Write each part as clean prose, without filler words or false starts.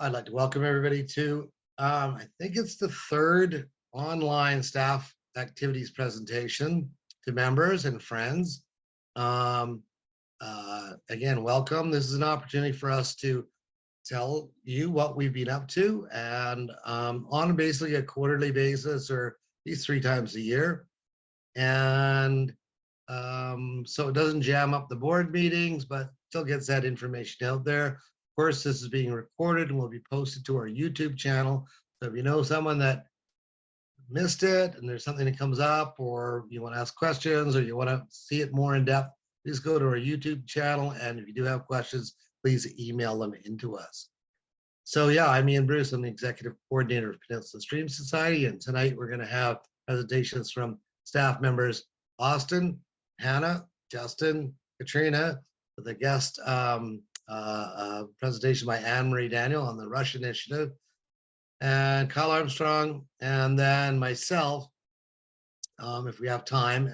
I'd like to welcome everybody to, I think it's the third online staff activities presentation to members and friends. Um, Again, welcome. This is an opportunity for us to tell you what we've been up to and on basically a quarterly basis or at least 3 times a year. And so it doesn't jam up the board meetings, but still gets that information out there. Of course, this is being recorded and will be posted to our YouTube channel. So if you know someone that missed it and there's something that comes up, or you want to ask questions, or you want to see it more in depth, please go to our YouTube channel. And if you do have questions, please email them into us. So yeah, I'm Ian Bruce. I'm the executive coordinator of Peninsula Stream Society. And tonight we're going to have presentations from staff members Austin, Hannah, Justin, Katrina, with a guest presentation by Anne-Marie Daniel on the Rush Initiative, and Kyle Armstrong, and then myself, if we have time,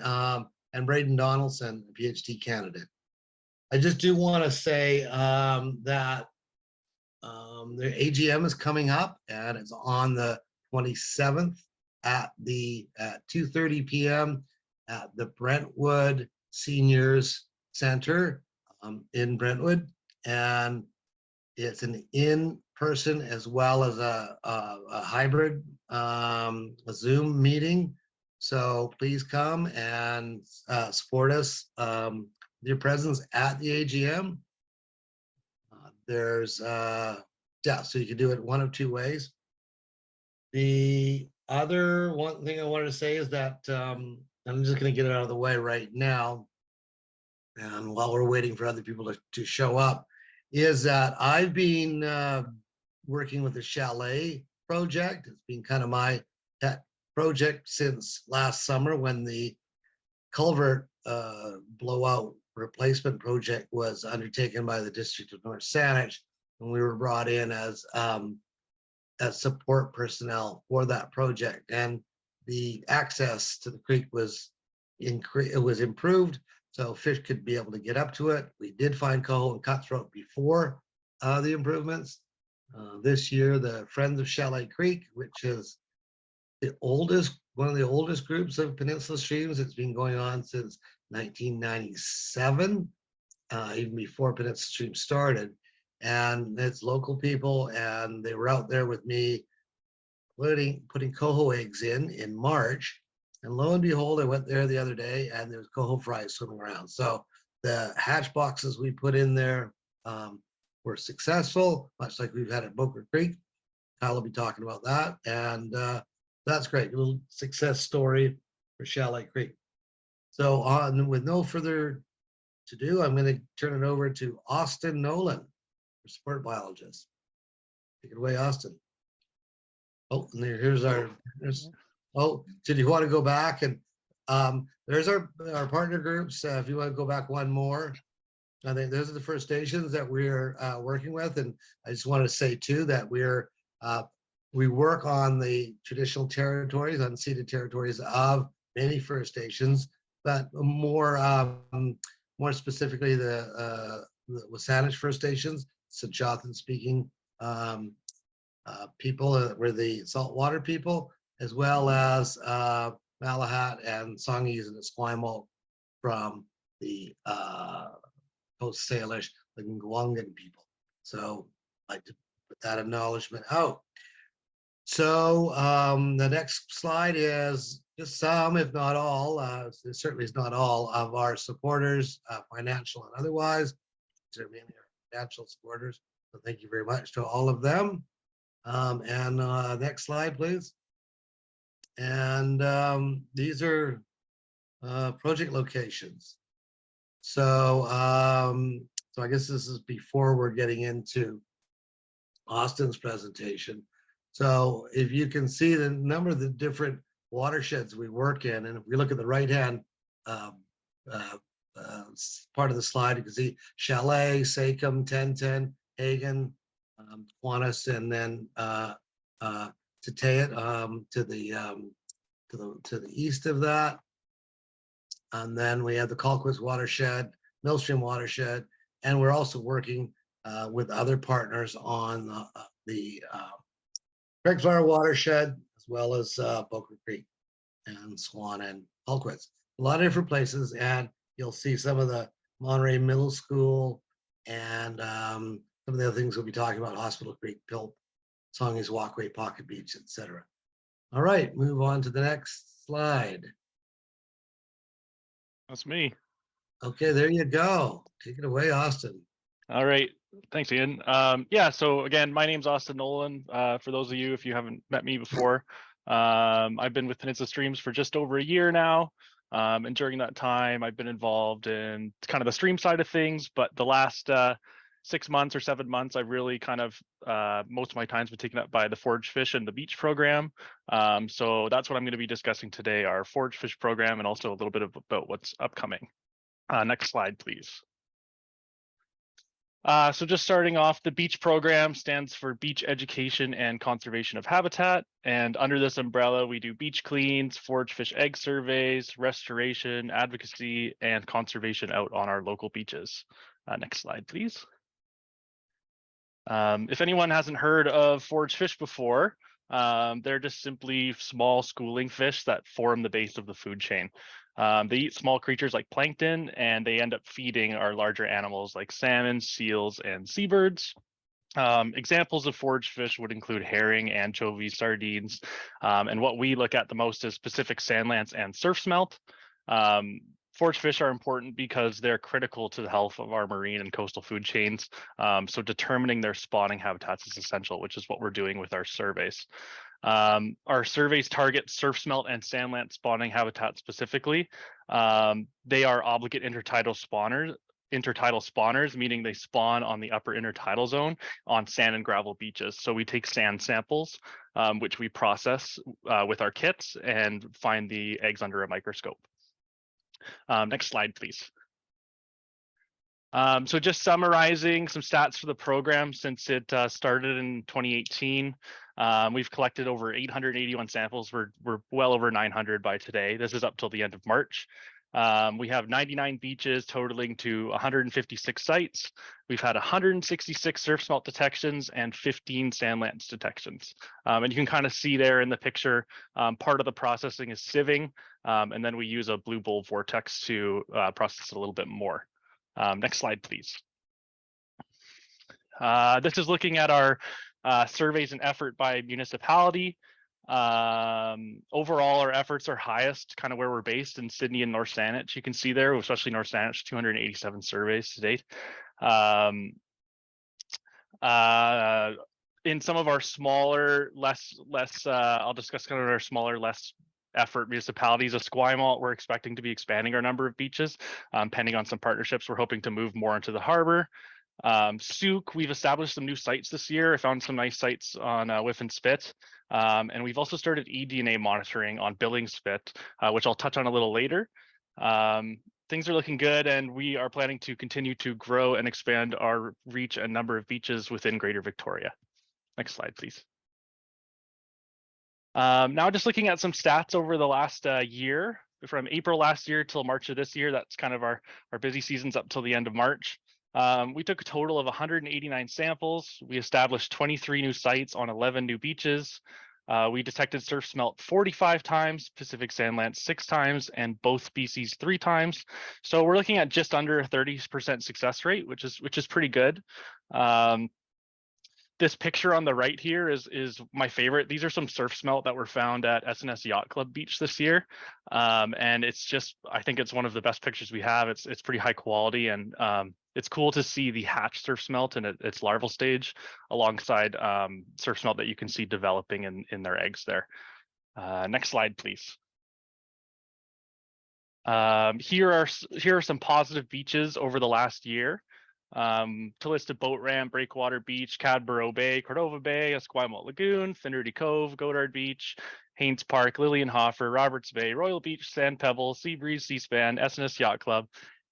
and Braden Donaldson, a PhD candidate. I just do want to say that the AGM is coming up, and it's on the 27th at 2:30 p.m. at the Brentwood Seniors Center in Brentwood, and it's an in-person as well as a hybrid a Zoom meeting. So please come and support us with your presence at the AGM. There's yeah, so you can do it one of two ways. The other one thing I wanted to say is that I'm just going to get it out of the way right now, and while we're waiting for other people to show up, is that I've been working with the Chalet project. It's been kind of my pet project since last summer when the culvert blowout replacement project was undertaken by the District of North Saanich, and we were brought in as support personnel for that project. And the access to the creek was improved, so fish could be able to get up to it. We did find coho and cutthroat before the improvements. This year, the Friends of Chalet Creek, which is one of the oldest groups of Peninsula Streams. It's been going on since 1997, even before Peninsula Stream started. And it's local people, and they were out there with me putting coho eggs in March. And lo and behold, I went there the other day and there's coho fries swimming around. So the hatch boxes we put in there were successful, much like we've had at Boker Creek. Kyle will be talking about that. And that's great. A little success story for Chalet Creek. So with no further to do, I'm going to turn it over to Austin Nolan, our sport biologist. Take it away, Austin. Oh, and so do you want to go back? And there's our partner groups. If you want to go back one more, I think those are the first stations that we're working with. And I just want to say too that we work on the traditional territories, unceded territories of many First Nations, but more specifically the Wasanich First Nations, Secwépemc speaking people, were the saltwater people, as well as Malahat and Songhees and Esquimalt from the Coast Salish, the Ngwungan people. So I'd like to put that acknowledgement out. So the next slide is just some, if not all, it certainly is not all of our supporters, financial and otherwise. Certainly our financial supporters. So thank you very much to all of them. And next slide, please. And these are project locations. So so I guess this is before we're getting into Austin's presentation. So if you can see the number of the different watersheds we work in, and if we look at the right-hand part of the slide, you can see Chalet, Sachem, 1010, Hagen, Kiwanis, and then Tatayat to the east of that. And then we have the Colquist watershed, Millstream watershed, and we're also working with other partners on the Craigflower watershed, as well as Boca Creek and Swan and Hulkwitz. A lot of different places, and you'll see some of the Monterey Middle School and some of the other things we'll be talking about: Hospital Creek, Pilp, Songhees Walkway, Pocket Beach, etc. All right, move on to the next slide. That's me. Okay, there you go. Take it away, Austin. All right. Thanks, Ian. Yeah, so again, my name's Austin Nolan. For those of you, if you haven't met me before, I've been with Peninsula Streams for just over a year now. And during that time, I've been involved in kind of the stream side of things, but the last 6 months or 7 months, I've really kind of, most of my time's been taken up by the Forage Fish and the Beach program. So that's what I'm going to be discussing today, our Forage Fish program, and also a little bit about what's upcoming. Next slide, please. So just starting off, the BEACH program stands for Beach Education and Conservation of Habitat. And under this umbrella, we do beach cleans, forage fish egg surveys, restoration, advocacy, and conservation out on our local beaches. Next slide, please. If anyone hasn't heard of forage fish before, they're just simply small schooling fish that form the base of the food chain. They eat small creatures like plankton, and they end up feeding our larger animals like salmon, seals, and seabirds. Examples of forage fish would include herring, anchovies, sardines, and what we look at the most is Pacific sandlance and surf smelt. Forage fish are important because they're critical to the health of our marine and coastal food chains. So determining their spawning habitats is essential, which is what we're doing with our surveys. Our surveys target surf smelt and sandlance spawning habitats specifically. They are obligate intertidal spawners, meaning they spawn on the upper intertidal zone on sand and gravel beaches. So we take sand samples, which we process with our kits and find the eggs under a microscope. Next slide, please. So just summarizing some stats for the program since it started in 2018. We've collected over 881 samples. We're well over 900 by today. This is up till the end of March. We have 99 beaches totaling to 156 sites. We've had 166 surf smelt detections and 15 sandlance detections. And you can kind of see there in the picture, part of the processing is sieving, and then we use a blue bowl vortex to process it a little bit more. Next slide, please. This is looking at our surveys and effort by municipality. Overall, our efforts are highest kind of where we're based in Sydney and North Saanich. You can see there, especially North Saanich, 287 surveys to date. In some of our smaller, I'll discuss kind of our smaller, less effort municipalities. Esquimalt, we're expecting to be expanding our number of beaches, pending on some partnerships. We're hoping to move more into the harbor. Souk, we've established some new sites this year. I found some nice sites on Whiffen Spit. And we've also started eDNA monitoring on Billings Spit, which I'll touch on a little later. Things are looking good, and we are planning to continue to grow and expand our reach and number of beaches within Greater Victoria. Next slide, please. Now just looking at some stats over the last year, from April last year till March of this year. That's kind of our busy seasons up till the end of March. We took a total of 189 samples. We established 23 new sites on 11 new beaches. We detected surf smelt 45 times, Pacific sandlance 6 times, and both species 3 times. So we're looking at just under a 30% success rate, which is pretty good. This picture on the right here is my favorite. These are some surf smelt that were found at SNS Yacht Club Beach this year. And it's just, I think it's one of the best pictures we have. It's pretty high quality, and it's cool to see the hatched surf smelt in its larval stage alongside surf smelt that you can see developing in their eggs there. Next slide, please. Here are some positive beaches over the last year. Talisted Boat Ramp, Breakwater Beach, Cadborough Bay, Cordova Bay, Esquimalt Lagoon, Finnerty Cove, Godard Beach, Haynes Park, Lilienhofer, Roberts Bay, Royal Beach, Sand Pebble, Seabreeze, Seaspan, SNS Yacht Club,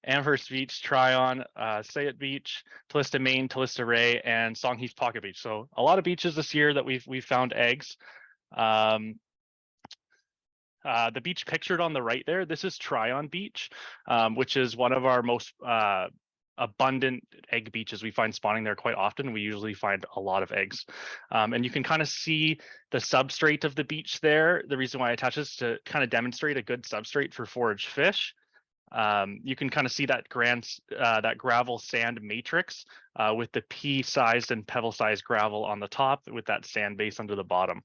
Amherst Beach, Tryon, Sayet Beach, Tallista Main, Tallista Ray, and Songhees Pocket Beach. So a lot of beaches this year that we've found eggs. The beach pictured on the right there, this is Tryon Beach, which is one of our most abundant egg beaches. We find spawning there quite often. We usually find a lot of eggs. And you can kind of see the substrate of the beach there. The reason why I attach this to kind of demonstrate a good substrate for forage fish. You can kind of see that that gravel sand matrix with the pea-sized and pebble-sized gravel on the top with that sand base under the bottom.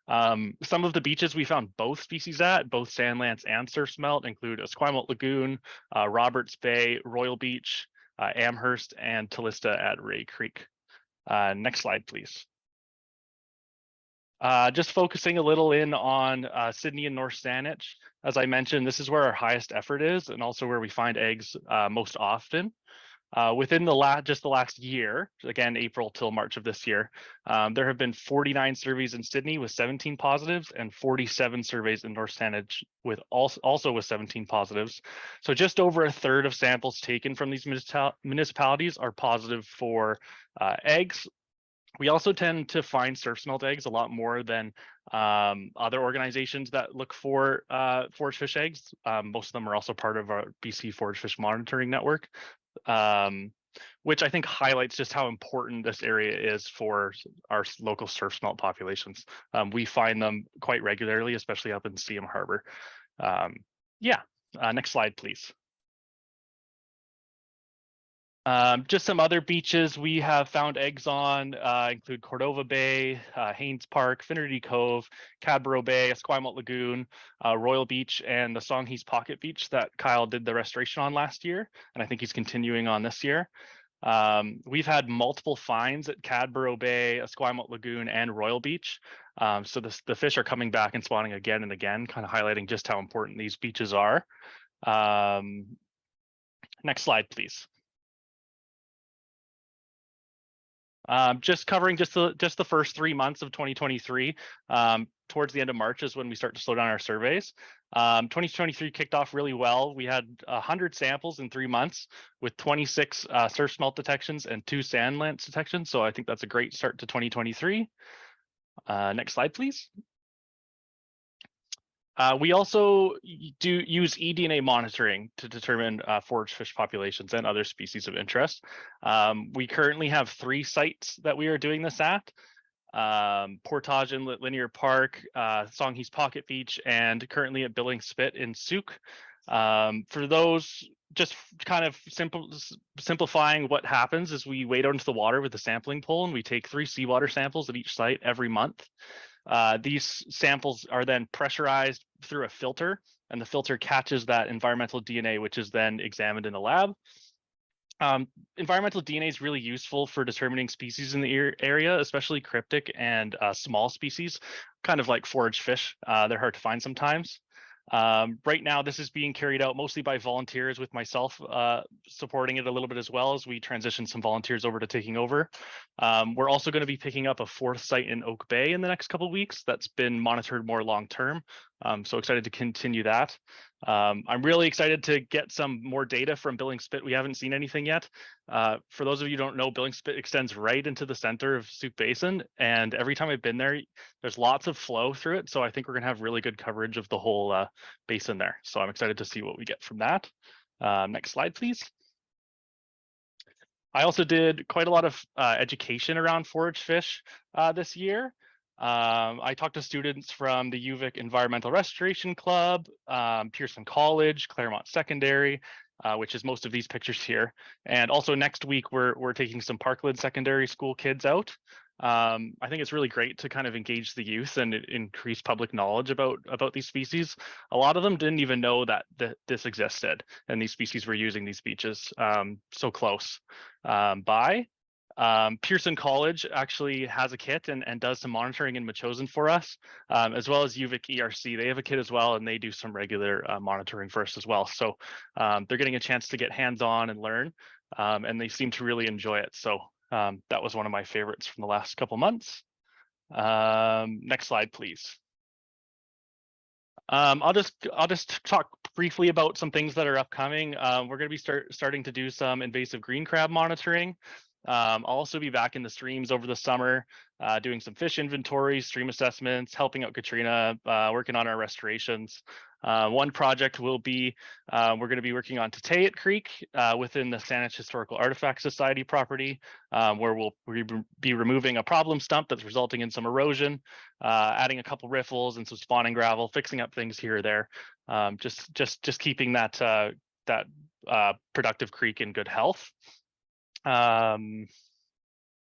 Some of the beaches we found both species at, both sand lance and surf smelt, include Esquimalt Lagoon, Roberts Bay, Royal Beach, Amherst, and Tallista at Ray Creek. Next slide, please. Just focusing a little in on Sydney and North Saanich. As I mentioned, this is where our highest effort is and also where we find eggs most often. Within the last year, again, April till March of this year, there have been 49 surveys in Sydney with 17 positives and 47 surveys in North Saanich with also with 17 positives. So just over a third of samples taken from these municipalities are positive for eggs. We also tend to find surf smelt eggs a lot more than other organizations that look for forage fish eggs. Most of them are also part of our BC Forage Fish Monitoring Network, which I think highlights just how important this area is for our local surf smelt populations. We find them quite regularly, especially up in CM Harbor. Next slide, please. Just some other beaches we have found eggs on include Cordova Bay, Haynes Park, Finnerty Cove, Cadboro Bay, Esquimalt Lagoon, Royal Beach, and the Songhees Pocket Beach that Kyle did the restoration on last year, and I think he's continuing on this year. We've had multiple finds at Cadboro Bay, Esquimalt Lagoon, and Royal Beach. So the fish are coming back and spawning again and again, kind of highlighting just how important these beaches are. Next slide, please. Just covering just the first 3 months of 2023. Towards the end of March is when we start to slow down our surveys. 2023 kicked off really well. We had 100 samples in 3 months with 26 surf smelt detections and 2 sand lance detections. So I think that's a great start to 2023. Next slide, please. We also do use eDNA monitoring to determine forage fish populations and other species of interest. We currently have 3 sites that we are doing this at. Portage Inlet Linear Park, Songhees Pocket Beach, and currently at Billings Spit in Souk. For those, just kind of simplifying what happens is we wade out into the water with a sampling pole and we take 3 seawater samples at each site every month. These samples are then pressurized through a filter, and the filter catches that environmental DNA, which is then examined in the lab. Environmental DNA is really useful for determining species in the area, especially cryptic and small species, kind of like forage fish. They're hard to find sometimes. Right now, this is being carried out mostly by volunteers, with myself supporting it a little bit as well as we transition some volunteers over to taking over. We're also going to be picking up a 4th site in Oak Bay in the next couple of weeks that's been monitored more long term. So excited to continue that. I'm really excited to get some more data from Billings Spit. We haven't seen anything yet. For those of you who don't know, Billings Spit extends right into the center of Souk Basin, and every time I've been there, there's lots of flow through it. So I think we're gonna have really good coverage of the whole basin there. So I'm excited to see what we get from that. Next slide, please. I also did quite a lot of education around forage fish this year. I talked to students from the UVic Environmental Restoration Club, Pearson College, Claremont Secondary, which is most of these pictures here. And also next week, we're taking some Parkland Secondary School kids out. I think it's really great to kind of engage the youth and increase public knowledge about these species. A lot of them didn't even know that this existed and these species were using these beaches so close by. Pearson College actually has a kit and does some monitoring in Metchosin for us, as well as UVic ERC. They have a kit as well, and they do some regular monitoring for us as well. So they're getting a chance to get hands-on and learn, and they seem to really enjoy it. So that was one of my favorites from the last couple months. Next slide, please. I'll just talk briefly about some things that are upcoming. We're going to be starting to do some invasive green crab monitoring. I'll also be back in the streams over the summer, doing some fish inventories, stream assessments, helping out Katrina, working on our restorations. One project will be, we're going to be working on Tatayat Creek within the Saanich Historical Artifact Society property, where we'll be removing a problem stump that's resulting in some erosion, adding a couple riffles and some spawning gravel, fixing up things here or there, just keeping that productive creek in good health.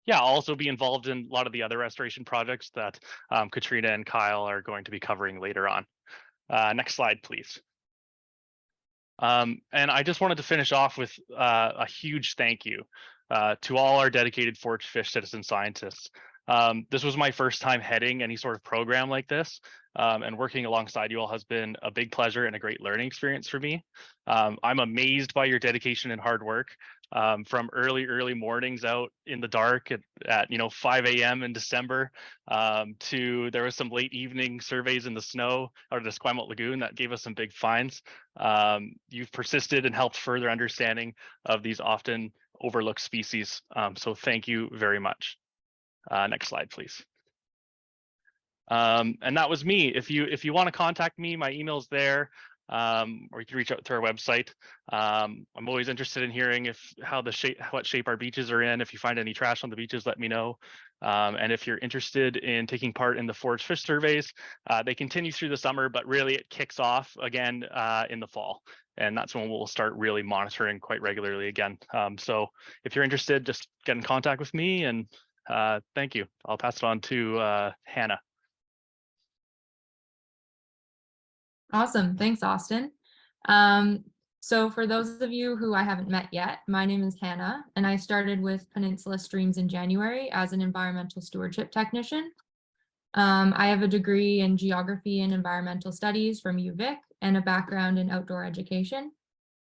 Yeah, I'll also be involved in a lot of the other restoration projects that Katrina and Kyle are going to be covering later on. Next slide, please. And I just wanted to finish off with a huge thank you to all our dedicated Forage Fish citizen scientists. This was my first time heading any sort of program like this, and working alongside you all has been a big pleasure and a great learning experience for me. I'm amazed by your dedication and hard work, from early mornings out in the dark at 5 a.m. in December, to there was some late evening surveys in the snow out of the Esquimalt Lagoon that gave us some big finds. You've persisted and helped further understanding of these often overlooked species. So thank you very much. Next slide, please. And that was me. If you want to contact me, my email's there, or you can reach out to our website. I'm always interested in hearing what shape our beaches are in. If you find any trash on the beaches, let me know. And if you're interested in taking part in the forage fish surveys, they continue through the summer, but really it kicks off again in the fall. And that's when we'll start really monitoring quite regularly again. So if you're interested, just get in contact with me, and thank you. I'll pass it on to Hannah. Awesome. Thanks, Austin. So for those of you who I haven't met yet, my name is Hannah, and I started with Peninsula Streams in January as an environmental stewardship technician. I have a degree in geography and environmental studies from UVic and a background in outdoor education.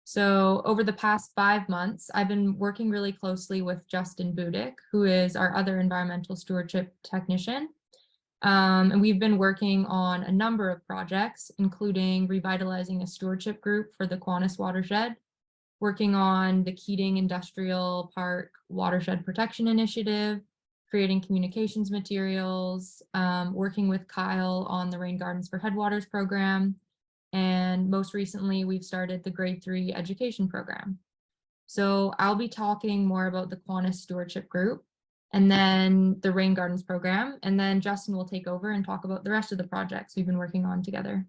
So over the past 5 months, I've been working really closely with Justin Budick, who is our other environmental stewardship technician. And we've been working on a number of projects, including revitalizing a stewardship group for the Kiwanis watershed, working on the Keating Industrial Park Watershed Protection Initiative, creating communications materials, working with Kyle on the Rain Gardens for Headwaters program, and most recently, we've started the Grade 3 education program. So I'll be talking more about the Kiwanis Stewardship Group, and then the Rain Gardens program, and then Justin will take over and talk about the rest of the projects we've been working on together.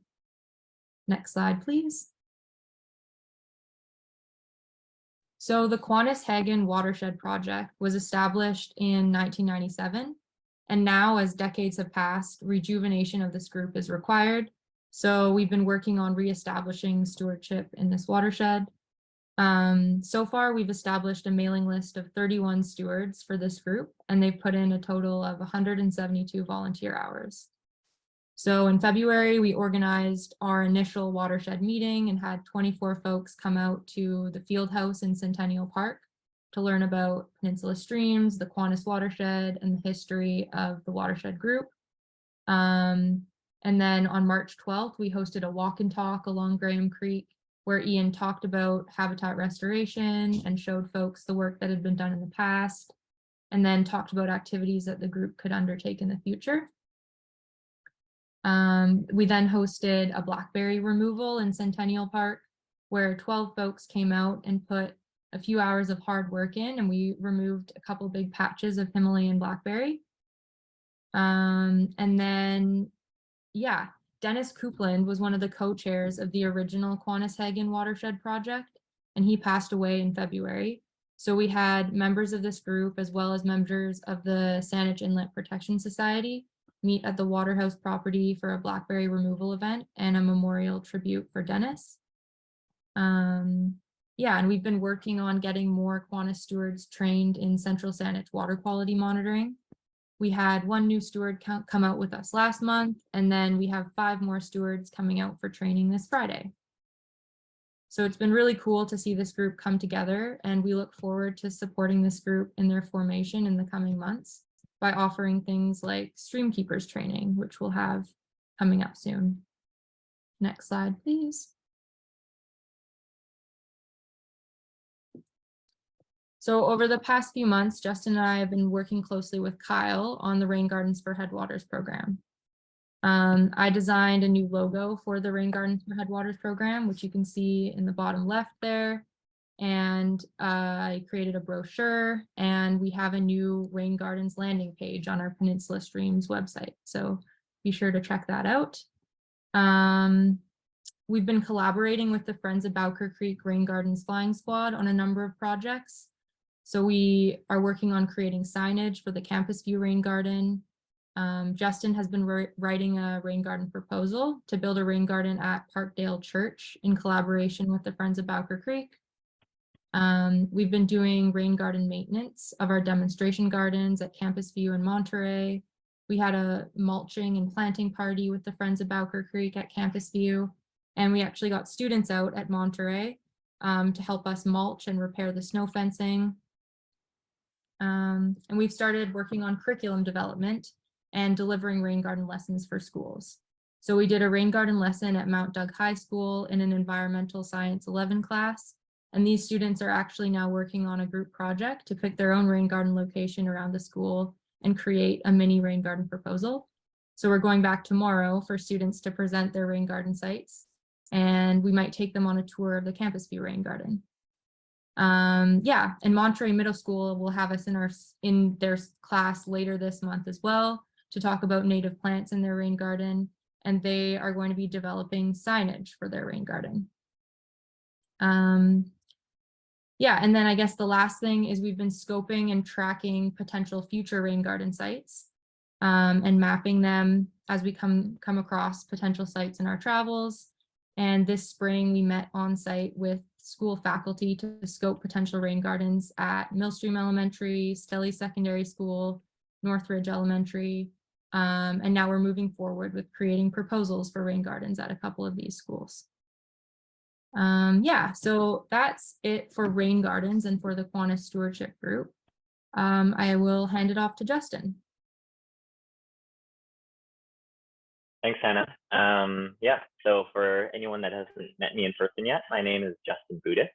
Next slide, please. So the Kiwanis-Hagen Watershed Project was established in 1997, and now as decades have passed, rejuvenation of this group is required. So we've been working on reestablishing stewardship in this watershed. So far, we've established a mailing list of 31 stewards for this group, and they've put in a total of 172 volunteer hours. So in February, we organized our initial watershed meeting and had 24 folks come out to the field house in Centennial Park to learn about Peninsula Streams, the Kiwanis watershed, and the history of the watershed group. And then on March 12th, we hosted a walk and talk along Graham Creek, where Ian talked about habitat restoration and showed folks the work that had been done in the past, and then talked about activities that the group could undertake in the future. We then hosted a blackberry removal in Centennial Park, where 12 folks came out and put a few hours of hard work in, and we removed a couple big patches of Himalayan blackberry. And then, yeah, Dennis Coupland was one of the co-chairs of the original Kiwanis-Hagen Watershed Project, and he passed away in February. So we had members of this group, as well as members of the Saanich Inlet Protection Society, meet at the Waterhouse property for a blackberry removal event and a memorial tribute for Dennis. Yeah, and we've been working on getting more Kiwanis stewards trained in Central Saanich water quality monitoring. We had one new steward come out with us last month, and then we have 5 more stewards coming out for training this Friday. So it's been really cool to see this group come together, and we look forward to supporting this group in their formation in the coming months by offering things like stream keepers training, which we'll have coming up soon. Next slide, please. So over the past few months, Justin and I have been working closely with Kyle on the Rain Gardens for Headwaters program. I designed a new logo for the Rain Gardens for Headwaters program, which you can see in the bottom left there. And I created a brochure, and we have a new Rain Gardens landing page on our Peninsula Streams website. So be sure to check that out. We've been collaborating with the Friends of Bowker Creek Rain Gardens Flying Squad on a number of projects. So we are working on creating signage for the Campus View Rain Garden. Justin has been writing a rain garden proposal to build a rain garden at Parkdale Church in collaboration with the Friends of Bowker Creek. We've been doing rain garden maintenance of our demonstration gardens at Campus View in Monterey. We had a mulching and planting party with the Friends of Bowker Creek at Campus View, and we actually got students out at Monterey to help us mulch and repair the snow fencing. And we've started working on curriculum development and delivering rain garden lessons for schools. So we did a rain garden lesson at Mount Doug High School in an Environmental Science 11 class. And these students are actually now working on a group project to pick their own rain garden location around the school and create a mini rain garden proposal. So we're going back tomorrow for students to present their rain garden sites, and we might take them on a tour of the Campus View Rain Garden. Yeah, and Monterey Middle School will have us in their class later this month as well to talk about native plants in their rain garden, and they are going to be developing signage for their rain garden. Yeah, and then I guess the last thing is we've been scoping and tracking potential future rain garden sites and mapping them as we come across potential sites in our travels. And this spring we met on site with school faculty to scope potential rain gardens at Millstream Elementary, Stelly Secondary School, Northridge Elementary, and now we're moving forward with creating proposals for rain gardens at a couple of these schools. Yeah, so that's it for rain gardens and for the Kiwanis Stewardship Group. I will hand it off to Justin. Thanks, Hannah. Yeah, so for anyone that hasn't met me in person yet, my name is Justin Budis.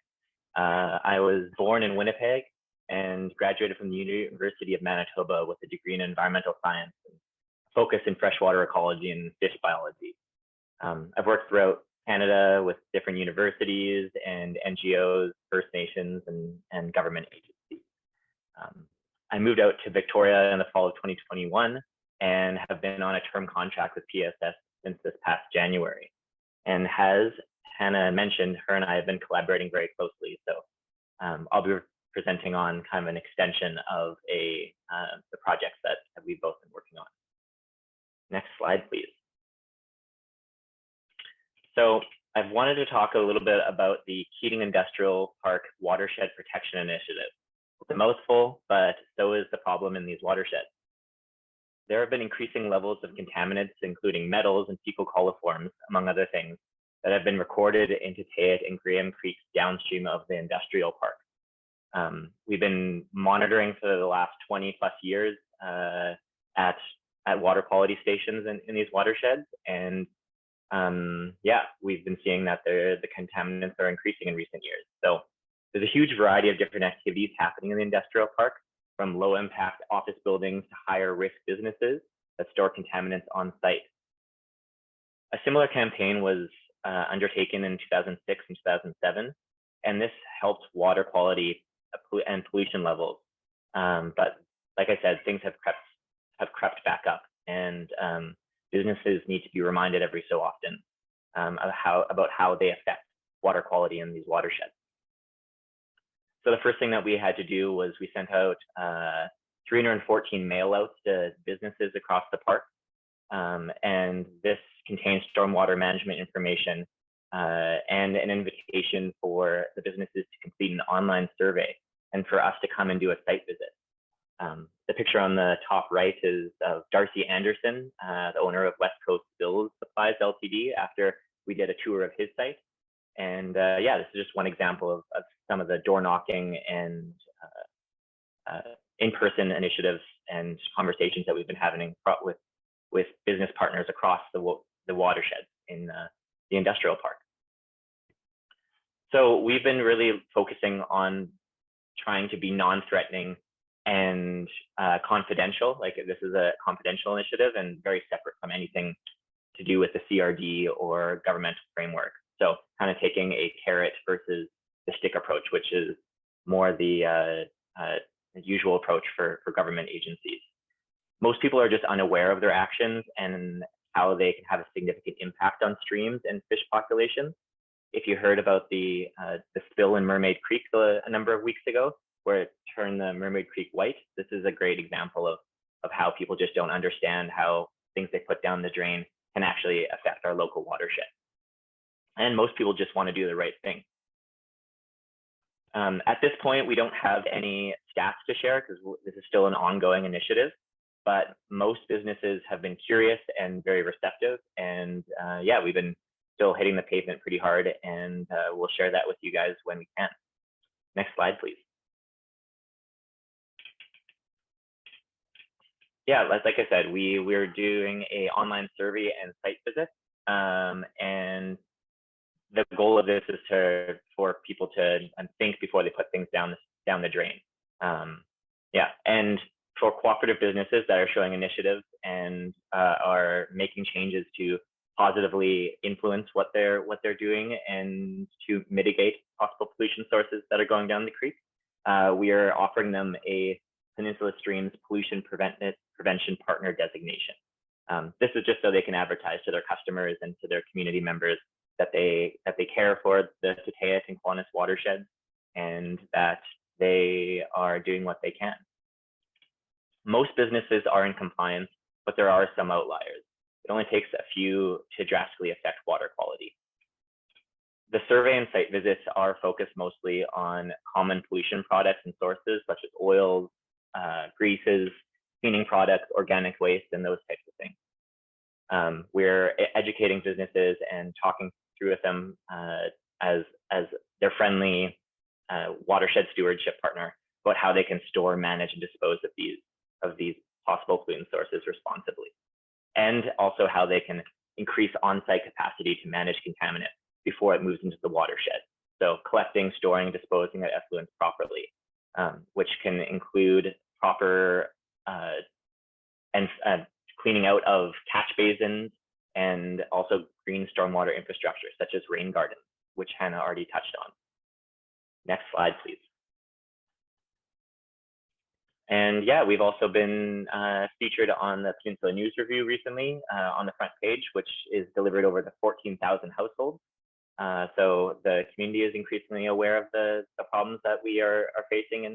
I was born in Winnipeg and graduated from the University of Manitoba with a degree in environmental science and focus in freshwater ecology and fish biology. I've worked throughout Canada with different universities and NGOs, First Nations, and government agencies. I moved out to Victoria in the fall of 2021 and have been on a term contract with PSS since this past January. And as Hannah mentioned, her and I have been collaborating very closely. So I'll be presenting on kind of an extension of the projects that we've both been working on. Next slide, please. So I've wanted to talk a little bit about the Keating Industrial Park Watershed Protection Initiative. It's a mouthful, but so is the problem in these watersheds. There have been increasing levels of contaminants, including metals and fecal coliforms, among other things, that have been recorded into Tayat and Graham Creeks downstream of the industrial park. We've been monitoring for the last 20 plus years at water quality stations in these watersheds, and yeah, we've been seeing that the contaminants are increasing in recent years. So there's a huge variety of different activities happening in the industrial park, from low impact office buildings to higher risk businesses that store contaminants on site. A similar campaign was undertaken in 2006 and 2007, and this helped water quality and pollution levels. But like I said, things have crept back up, and businesses need to be reminded every so often about how they affect water quality in these watersheds. So the first thing that we had to do was we sent out 314 mail outs to businesses across the park. And this contains stormwater management information and an invitation for the businesses to complete an online survey and for us to come and do a site visit. The picture on the top right is of Darcy Anderson, the owner of West Coast Bills Supplies Ltd, after we did a tour of his site. And yeah, this is just one example of some of the door knocking and in-person initiatives and conversations that we've been having with business partners across the watershed in the industrial park. So we've been really focusing on trying to be non-threatening and confidential. Like, this is a confidential initiative and very separate from anything to do with the CRD or governmental framework. So kind of taking a carrot versus the stick approach, which is more the usual approach for government agencies. Most people are just unaware of their actions and how they can have a significant impact on streams and fish populations. If you heard about the spill in Mermaid Creek a number of weeks ago, where it turned the Mermaid Creek white, this is a great example of how people just don't understand how things they put down the drain can actually affect our local watershed. And most people just want to do the right thing. At this point, we don't have any stats to share because this is still an ongoing initiative, but most businesses have been curious and very receptive. And yeah, we've been still hitting the pavement pretty hard, and we'll share that with you guys when we can. Next slide, please. Yeah, like I said, we're doing an online survey and site visit, and the goal of this is for people to think before they put things down the drain. Yeah, and for cooperative businesses that are showing initiatives and are making changes to positively influence what they're doing and to mitigate possible pollution sources that are going down the creek, we are offering them a Peninsula Streams Pollution Prevention Partner designation. This is just so they can advertise to their customers and to their community members that they care for the Tateyat and Kiwanis watersheds and that they are doing what they can. Most businesses are in compliance, but there are some outliers. It only takes a few to drastically affect water quality. The survey and site visits are focused mostly on common pollution products and sources such as oils, greases, cleaning products, organic waste, and those types of things. We're educating businesses and talking through with them as their friendly watershed stewardship partner about how they can store, manage, and dispose of these possible pollutant sources responsibly, and also how they can increase on-site capacity to manage contaminants before it moves into the watershed. So collecting, storing, disposing of effluents properly, which can include proper cleaning out of catch basins and also green stormwater infrastructure, such as rain gardens, which Hannah already touched on. Next slide, please. And yeah, we've also been featured on the Peninsula News Review recently on the front page, which is delivered over to 14,000 households. So the community is increasingly aware of the problems that we are facing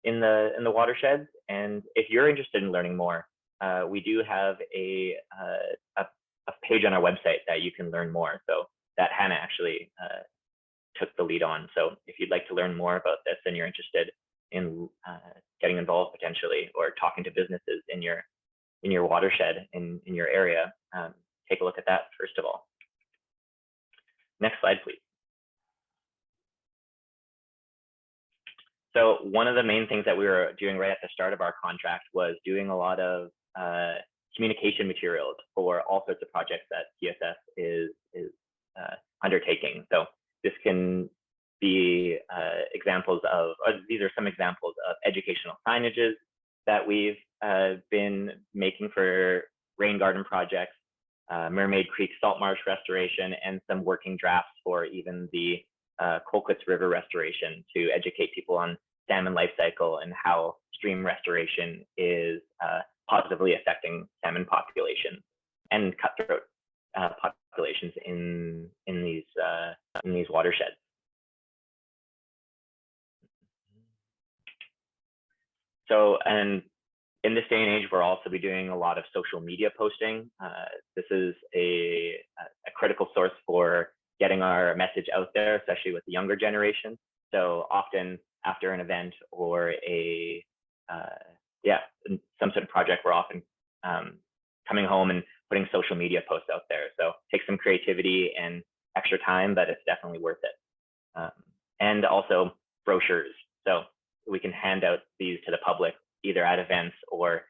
in the watersheds. And if you're interested in learning more, we do have a page on our website that you can learn more. So that Hannah actually took the lead on. So if you'd like to learn more about this and you're interested in getting involved potentially or talking to businesses in your watershed in your area, take a look at that first of all. Next slide, please. So one of the main things that we were doing right at the start of our contract was doing a lot of communication materials for all sorts of projects that PSS is undertaking. So this can be examples of, these are some examples of educational signages that we've been making for rain garden projects, Mermaid Creek salt marsh restoration, and some working drafts for even the Colquitts River restoration to educate people on salmon life cycle and how stream restoration is positively affecting salmon populations and cutthroat populations in these watersheds. So, and in this day and age, we'll also be doing a lot of social media posting. This is a critical source for getting our message out there, especially with the younger generation. So often after an event or some sort of project, we're often coming home and putting social media posts out there. So take some creativity and extra time, but it's definitely worth it. And also brochures. So we can hand out these to the public either at events or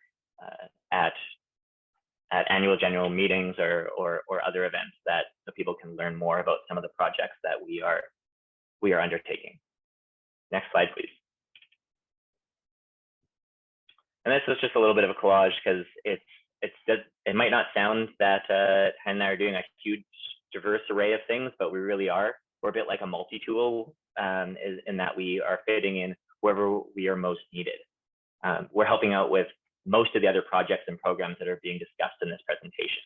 at annual general meetings or other events so people can learn more about some of the projects that we are undertaking. Next slide, please. And this is just a little bit of a collage because it might not sound that Hannah and I are doing a huge diverse array of things, but we really are. We're a bit like a multi-tool in that we are fitting in wherever we are most needed. We're helping out with most of the other projects and programs that are being discussed in this presentation.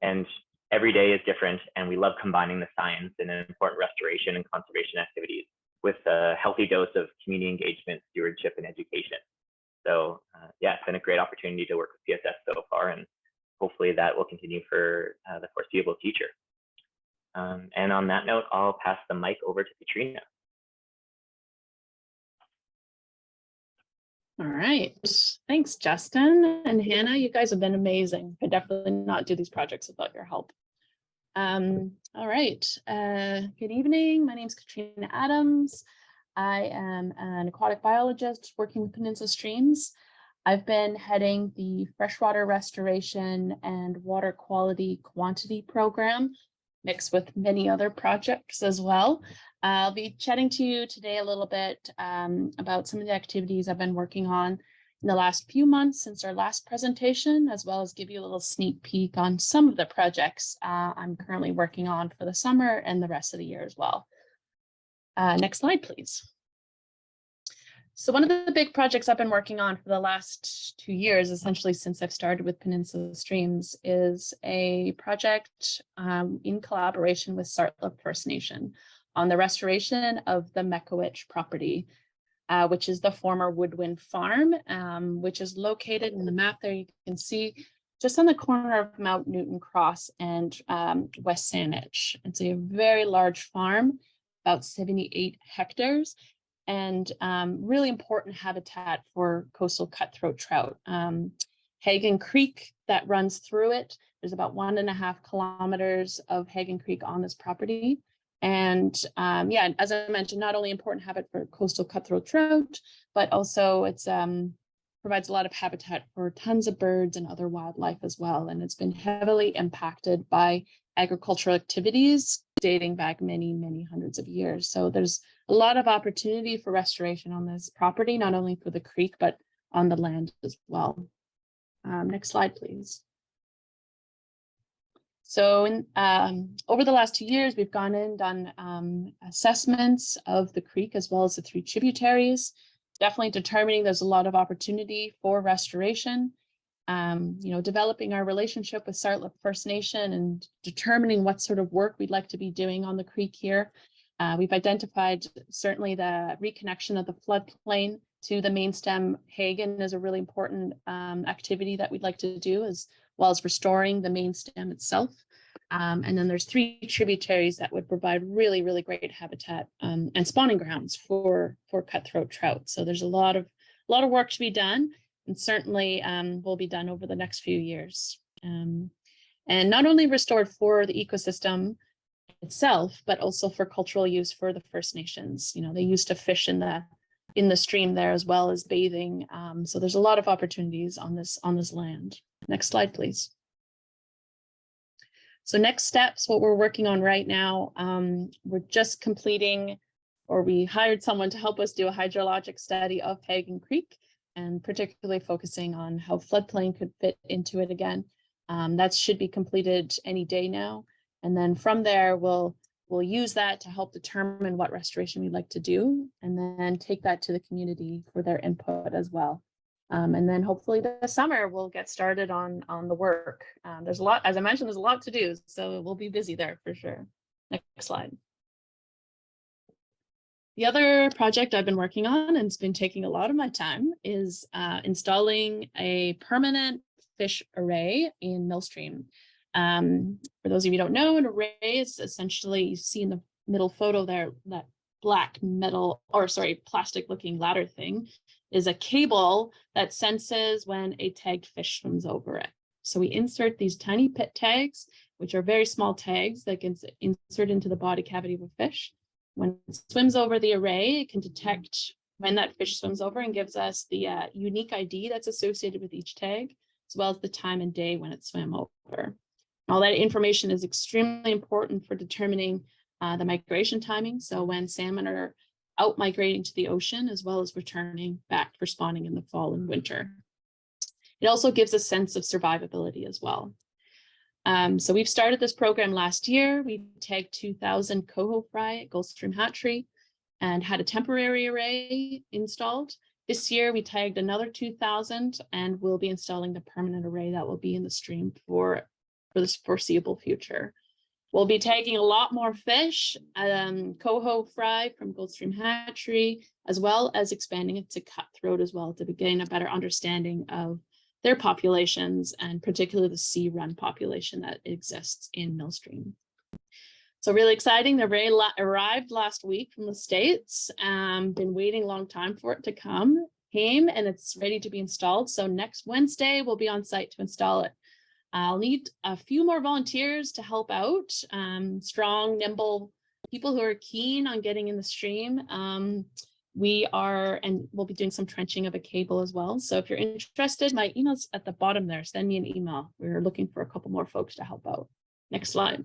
And every day is different, and we love combining the science and important restoration and conservation activities with a healthy dose of community engagement, stewardship, and education. So yeah, it's been a great opportunity to work with PSS so far, and hopefully that will continue for the foreseeable future. And on that note, I'll pass the mic over to Katrina. All right, thanks, Justin and Hannah. You guys have been amazing. I definitely not do these projects without your help. All right, good evening. My name is Katrina Adams. I am an aquatic biologist working with Peninsula Streams. I've been heading the freshwater restoration and water quality quantity program, mixed with many other projects as well. I'll be chatting to you today a little bit about some of the activities I've been working on in the last few months since our last presentation, as well as give you a little sneak peek on some of the projects I'm currently working on for the summer and the rest of the year as well. Next slide, please. So one of the big projects I've been working on for the last 2 years, essentially since I've started with Peninsula Streams, is a project in collaboration with Sartlip First Nation on the restoration of the Mekowich property, which is the former Woodwind Farm, which is located in the map there. You can see just on the corner of Mount Newton Cross and West Saanich. It's a very large farm, about 78 hectares. And really important habitat for coastal cutthroat trout. Hagen Creek that runs through it. There's about 1.5 kilometers of Hagen Creek on this property. And yeah, as I mentioned, not only important habitat for coastal cutthroat trout, but also it's provides a lot of habitat for tons of birds and other wildlife as well. And it's been heavily impacted by agricultural activities dating back many, many hundreds of years. So there's a lot of opportunity for restoration on this property, not only for the creek, but on the land as well. Next slide, please. So over the last 2 years, we've gone in, done assessments of the creek as well as the 3 tributaries, definitely determining there's a lot of opportunity for restoration. You know, developing our relationship with Sartlip First Nation and determining what sort of work we'd like to be doing on the creek here. We've identified certainly the reconnection of the floodplain to the main stem Hagen is a really important activity that we'd like to do, as well as restoring the main stem itself. And then there's 3 tributaries that would provide really, really great habitat and spawning grounds for cutthroat trout. So there's a lot of work to be done, and certainly will be done over the next few years. And not only restored for the ecosystem itself, but also for cultural use for the First Nations. You know, they used to fish in the stream there as well as bathing. So there's a lot of opportunities on this land. Next slide, please. So next steps, what we're working on right now, we're just completing, or we hired someone to help us do a hydrologic study of Hagen Creek, and particularly focusing on how floodplain could fit into it again. That should be completed any day now. And then from there, we'll use that to help determine what restoration we'd like to do, and then take that to the community for their input as well. And then hopefully this summer we'll get started on the work. There's a lot, as I mentioned, there's a lot to do, so we'll be busy there for sure. Next slide. The other project I've been working on, and it's been taking a lot of my time, is installing a permanent fish array in Millstream. For those of you who don't know, an array is essentially, you see in the middle photo there, that black metal, or sorry, plastic looking ladder thing is a cable that senses when a tagged fish swims over it. So we insert these tiny pit tags, which are very small tags that can insert into the body cavity of a fish. When it swims over the array, it can detect when that fish swims over and gives us the unique ID that's associated with each tag, as well as the time and day when it swam over. All that information is extremely important for determining the migration timing. So when salmon are out migrating to the ocean, as well as returning back for spawning in the fall and winter. It also gives a sense of survivability as well. So we've started this program last year. We tagged 2,000 coho fry at Gulfstream Hatchery and had a temporary array installed. This year we tagged another 2,000 and we'll be installing the permanent array that will be in the stream for this foreseeable future. We'll be tagging a lot more fish, coho fry from Gulfstream Hatchery, as well as expanding it to cutthroat as well to gain a better understanding of their populations and particularly the sea run population that exists in Millstream. So really exciting. The array arrived last week from the States. Been waiting a long time for it to came and it's ready to be installed. So next Wednesday, we'll be on site to install it. I'll need a few more volunteers to help out, strong, nimble people who are keen on getting in the stream. We'll be doing some trenching of a cable as well. So if you're interested, my email's at the bottom there. Send me an email. We're looking for a couple more folks to help out. Next slide.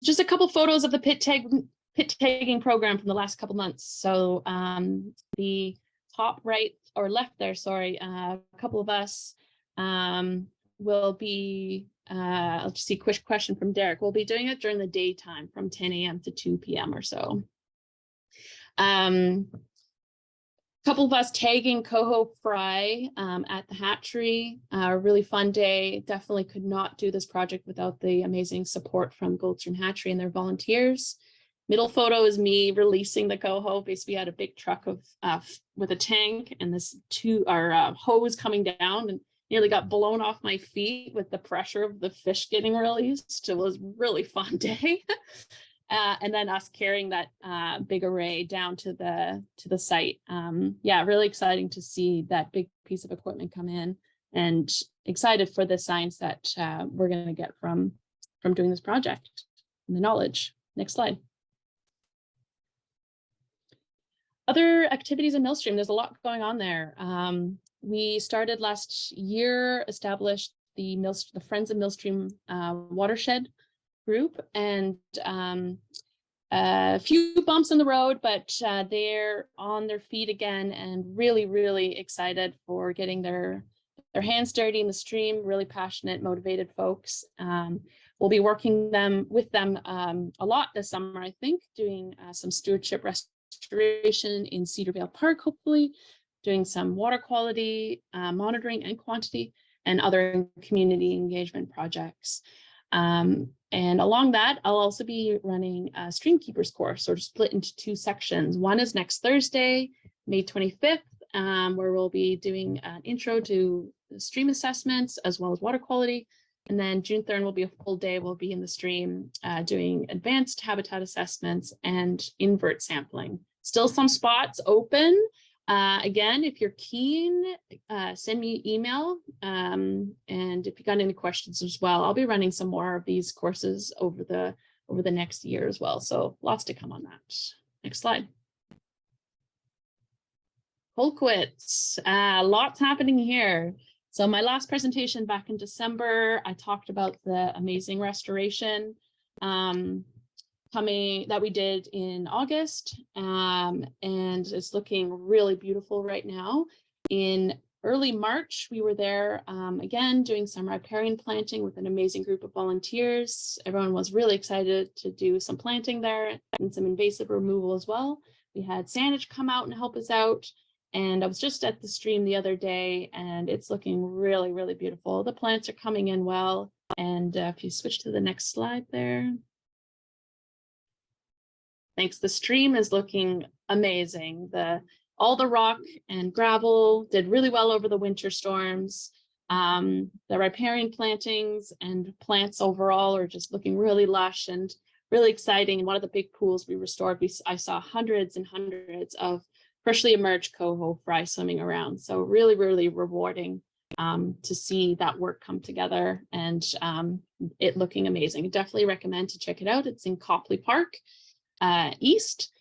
Just a couple photos of the pit tagging program from the last couple months. So the top right or left there, sorry, a couple of us will be, I'll just see a quick question from Derek. We'll be doing it during the daytime from 10 a.m. to 2 p.m. or so. Couple of us tagging coho fry at the hatchery. A really fun day. Definitely could not do this project without the amazing support from Gulfstream Hatchery and their volunteers. Middle photo is me releasing the coho. Basically, we had a big truck of with a tank and this hose coming down and nearly got blown off my feet with the pressure of the fish getting released. It was a really fun day. And then us carrying that big array down to the site. Yeah, really exciting to see that big piece of equipment come in and excited for the science that we're going to get from doing this project and the knowledge. Next slide. Other activities in Millstream, there's a lot going on there. We started last year, established the Friends of Millstream watershed group, and a few bumps in the road, but they're on their feet again and really, really excited for getting their hands dirty in the stream, really passionate, motivated folks. We'll be working with them a lot this summer, I think, doing some stewardship restoration in Cedar Vale Park, hopefully, doing some water quality monitoring and quantity, and other community engagement projects. And along that, I'll also be running a Streamkeepers course, sort of split into two sections. One is next Thursday, May 25th, where we'll be doing an intro to stream assessments as well as water quality. And then June 3rd will be a full day. We'll be in the stream doing advanced habitat assessments and invert sampling. Still some spots open. Again, if you're keen, send me an email. And if you got any questions as well, I'll be running some more of these courses over the next year as well. So lots to come on that. Next slide. Colquitts, lots happening here. So my last presentation back in December, I talked about the amazing restoration that we did in August, and it's looking really beautiful right now. In early March, we were there again doing some riparian planting with an amazing group of volunteers. Everyone was really excited to do some planting there and some invasive removal as well. We had Saanich come out and help us out. And I was just at the stream the other day and it's looking really, really beautiful. The plants are coming in well. And if you switch to the next slide there. Thanks. The stream is looking amazing. All the rock and gravel did really well over the winter storms. The riparian plantings and plants overall are just looking really lush and really exciting. And one of the big pools we restored, I saw hundreds and hundreds of freshly emerged coho fry swimming around. So really, really rewarding to see that work come together and it looking amazing. I definitely recommend to check it out. It's in Copley Park East,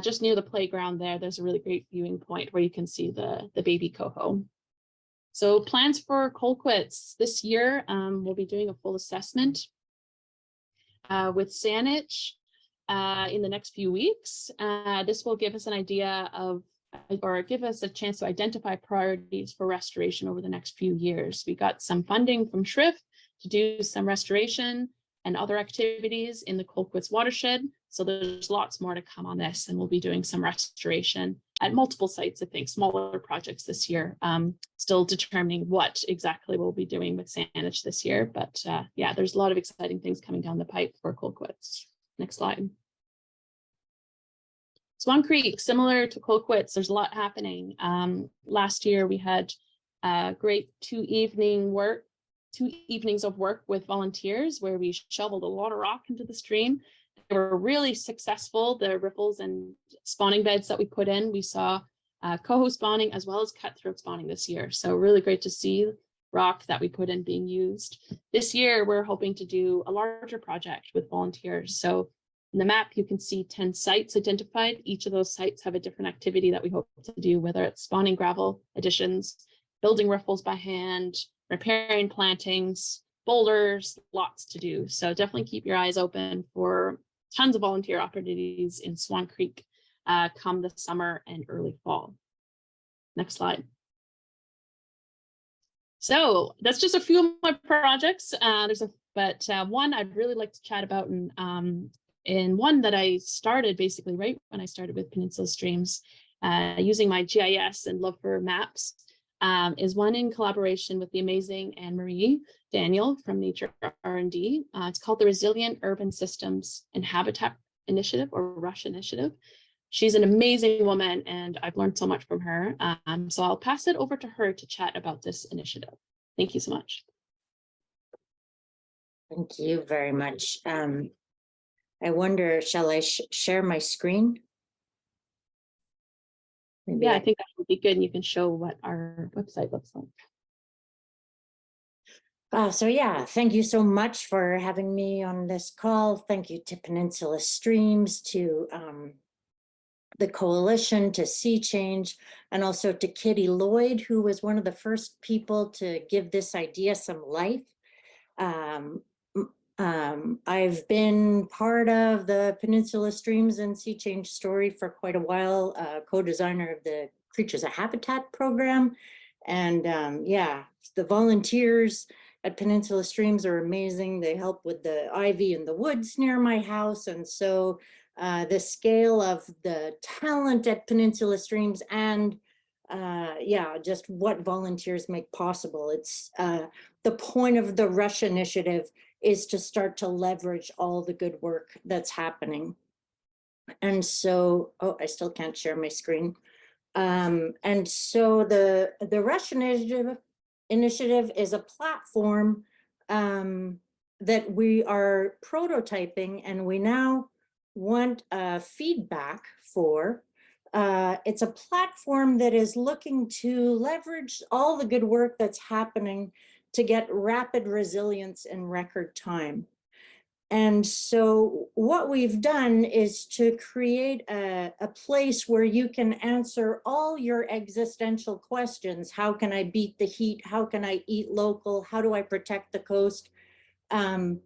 just near the playground there. There's a really great viewing point where you can see the baby coho. So plans for Colquitts this year, we'll be doing a full assessment with Saanich in the next few weeks. This will give us an idea of or give us a chance to identify priorities for restoration over the next few years. We got some funding from SRIF to do some restoration and other activities in the Colquitt's watershed. So there's lots more to come on this, and we'll be doing some restoration at multiple sites, I think, smaller projects this year. Still determining what exactly we'll be doing with Saanich this year, but yeah, there's a lot of exciting things coming down the pipe for Colquitt's. Next slide. Swan Creek, similar to Colquitt's, there's a lot happening. Last year we had a great two evenings of work with volunteers where we shoveled a lot of rock into the stream. They were really successful. The riffles and spawning beds that we put in, we saw coho spawning as well as cutthroat spawning this year. So really great to see rock that we put in being used. This year, we're hoping to do a larger project with volunteers. So in the map, you can see 10 sites identified. Each of those sites have a different activity that we hope to do, whether it's spawning gravel additions, building riffles by hand, repairing plantings, boulders, lots to do. So definitely keep your eyes open for tons of volunteer opportunities in Swan Creek come the summer and early fall. Next slide. So that's just a few of my projects. But one I'd really like to chat about, and one that I started basically right when I started with Peninsula Streams, using my GIS and love for maps, is one in collaboration with the amazing Anne-Marie Daniel from Nature R&D. It's called the Resilient Urban Systems and Habitat Initiative, or RUSH Initiative. She's an amazing woman, and I've learned so much from her. So I'll pass it over to her to chat about this initiative. Thank you so much. Thank you very much. I wonder, shall I share my screen? Maybe Yeah, I think that would be good. And you can show what our website looks like. So yeah, thank you so much for having me on this call. Thank you to Peninsula Streams, to the Coalition, to Sea Change, and also to Kitty Lloyd, who was one of the first people to give this idea some life. I've been part of the Peninsula Streams and Sea Change story for quite a while, co-designer of the Creatures of Habitat program. And yeah, the volunteers at Peninsula Streams are amazing. They help with the ivy in the woods near my house. And so the scale of the talent at Peninsula Streams and yeah, just what volunteers make possible. It's the point of the RUSH initiative is to start to leverage all the good work that's happening. And so, oh, I still can't share my screen. And so the RUSH initiative is a platform that we are prototyping, and we now want feedback for. It's a platform that is looking to leverage all the good work that's happening to get rapid resilience in record time. And so what we've done is to create a place where you can answer all your existential questions. How can I beat the heat? How can I eat local? How do I protect the coast? In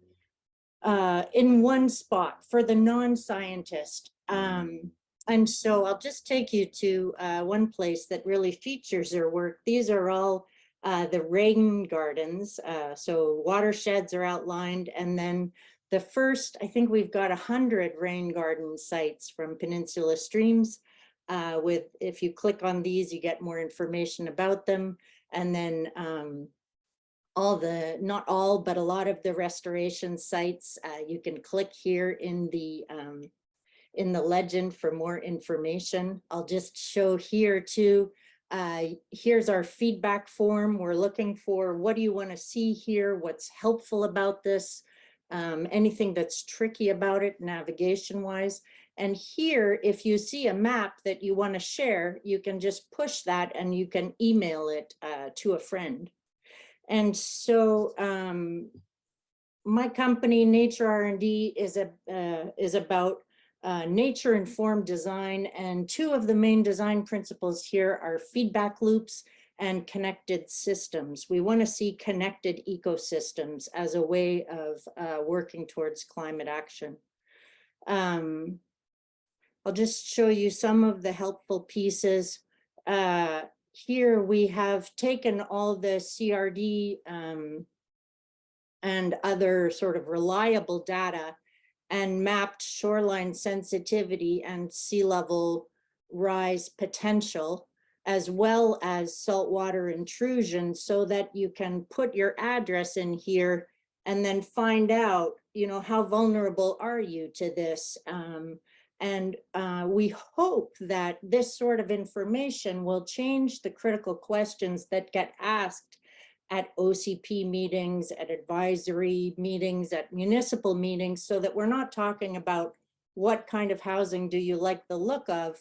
one spot for the non-scientist. And so I'll just take you to one place that really features their work. These are all the rain gardens. So watersheds are outlined. And then the first, I think we've got 100 rain garden sites from Peninsula Streams. If you click on these, you get more information about them. And then not all, but a lot of the restoration sites, you can click here in the legend for more information. I'll just show here too. Here's our feedback form. We're looking for, what do you want to see here? What's helpful about this? Anything that's tricky about it navigation wise. And here, if you see a map that you want to share, you can just push that and you can email it to a friend. And so my company, Nature R&D, is about nature-informed design, and two of the main design principles here are feedback loops and connected systems. We want to see connected ecosystems as a way of working towards climate action. I'll just show you some of the helpful pieces. Here we have taken all the CRD and other sort of reliable data and mapped shoreline sensitivity and sea level rise potential, as well as saltwater intrusion, so that you can put your address in here and then find out, you know, how vulnerable are you to this? And we hope that this sort of information will change the critical questions that get asked at OCP meetings, at advisory meetings, at municipal meetings, so that we're not talking about what kind of housing do you like the look of,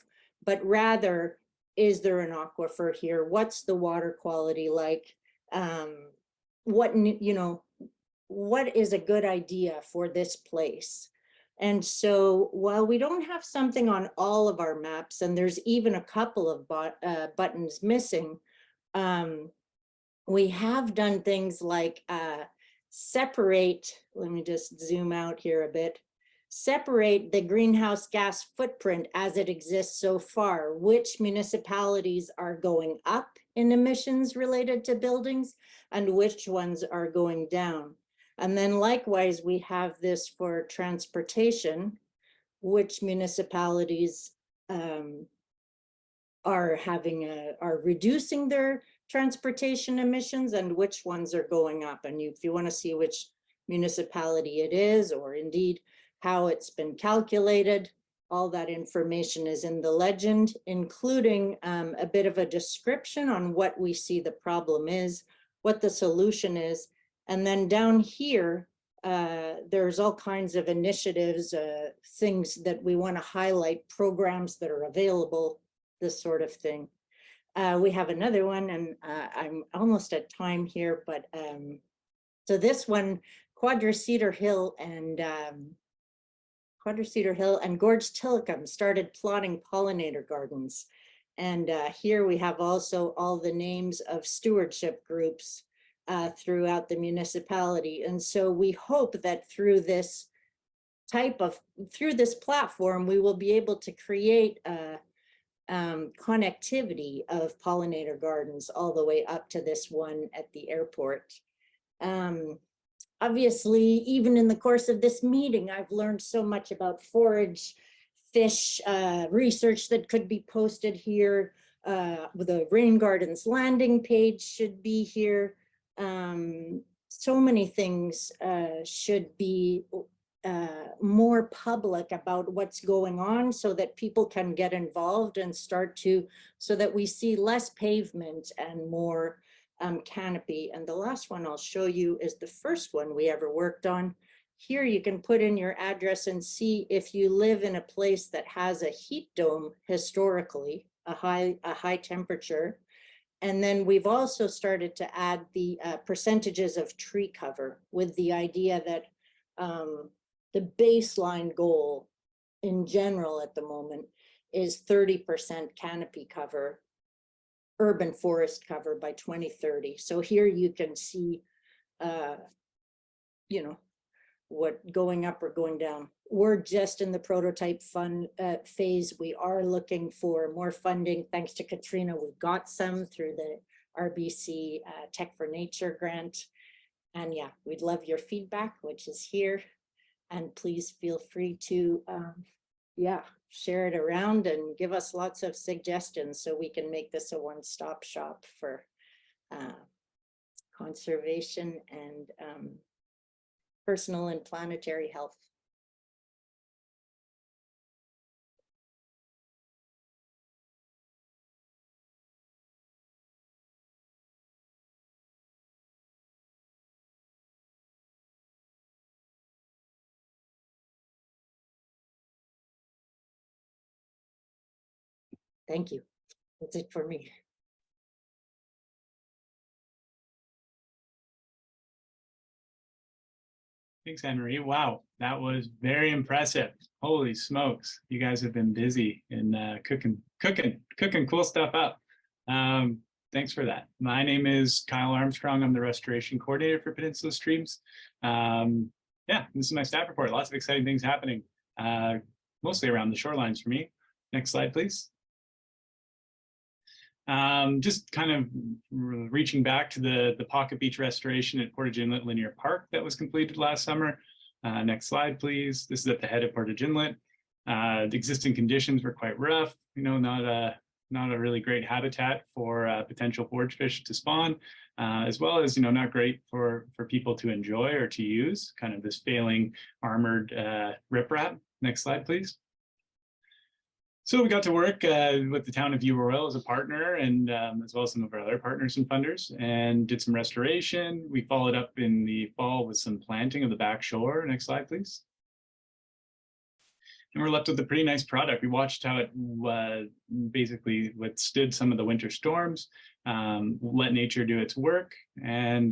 but rather, is there an aquifer here? What's the water quality like? What is a good idea for this place? And so while we don't have something on all of our maps, and there's even a couple of buttons missing, we have done things like separate, let me just zoom out here a bit, separate the greenhouse gas footprint as it exists so far, which municipalities are going up in emissions related to buildings and which ones are going down. And then likewise, we have this for transportation, which municipalities are reducing their transportation emissions and which ones are going up. And if you want to see which municipality it is, or indeed how it's been calculated, all that information is in the legend, including a bit of a description on what we see the problem is, what the solution is. And then down here, there's all kinds of initiatives, things that we want to highlight, programs that are available, this sort of thing. We have another one, and I'm almost at time here, but so this one, Quadra-Cedar Hill and Gorge Tillicum started plotting pollinator gardens. And here we have also all the names of stewardship groups throughout the municipality. And so we hope that through this platform, we will be able to create connectivity of pollinator gardens all the way up to this one at the airport. Obviously, even in the course of this meeting, I've learned so much about forage, fish, research that could be posted here. The Rain Gardens landing page should be here. So many things should be more public about what's going on, so that people can get involved and so that we see less pavement and more canopy. And the last one I'll show you is the first one we ever worked on. Here you can put in your address and see if you live in a place that has a heat dome historically, a high temperature. And then we've also started to add the percentages of tree cover, with the idea that the baseline goal in general at the moment is 30% canopy cover, urban forest cover by 2030. So here you can see, what going up or going down. We're just in the prototype fund phase. We are looking for more funding. Thanks to Katrina, we got some through the RBC Tech for Nature grant. And yeah, we'd love your feedback, which is here. And please feel free to, share it around and give us lots of suggestions so we can make this a one-stop shop for conservation and personal and planetary health. Thank you. That's it for me. Thanks, Anne-Marie. Wow, that was very impressive. Holy smokes, you guys have been busy in cooking cool stuff up. Thanks for that. My name is Kyle Armstrong. I'm the restoration coordinator for Peninsula Streams. Yeah, this is my staff report. Lots of exciting things happening. mostly around the shorelines for me. Next slide, please. Just kind of reaching back to the Pocket Beach restoration at Portage Inlet Linear Park that was completed last summer. Next slide, please. This is at the head of Portage Inlet. The existing conditions were quite rough, not a really great habitat for potential forage fish to spawn, as well as, not great for people to enjoy or to use, kind of this failing armored riprap. Next slide, please. So we got to work with the town of View Royal as a partner, and as well as some of our other partners and funders, and did some restoration. We followed up in the fall with some planting of the back shore. Next slide, please. And we're left with a pretty nice product. We watched how it basically withstood some of the winter storms, let nature do its work, and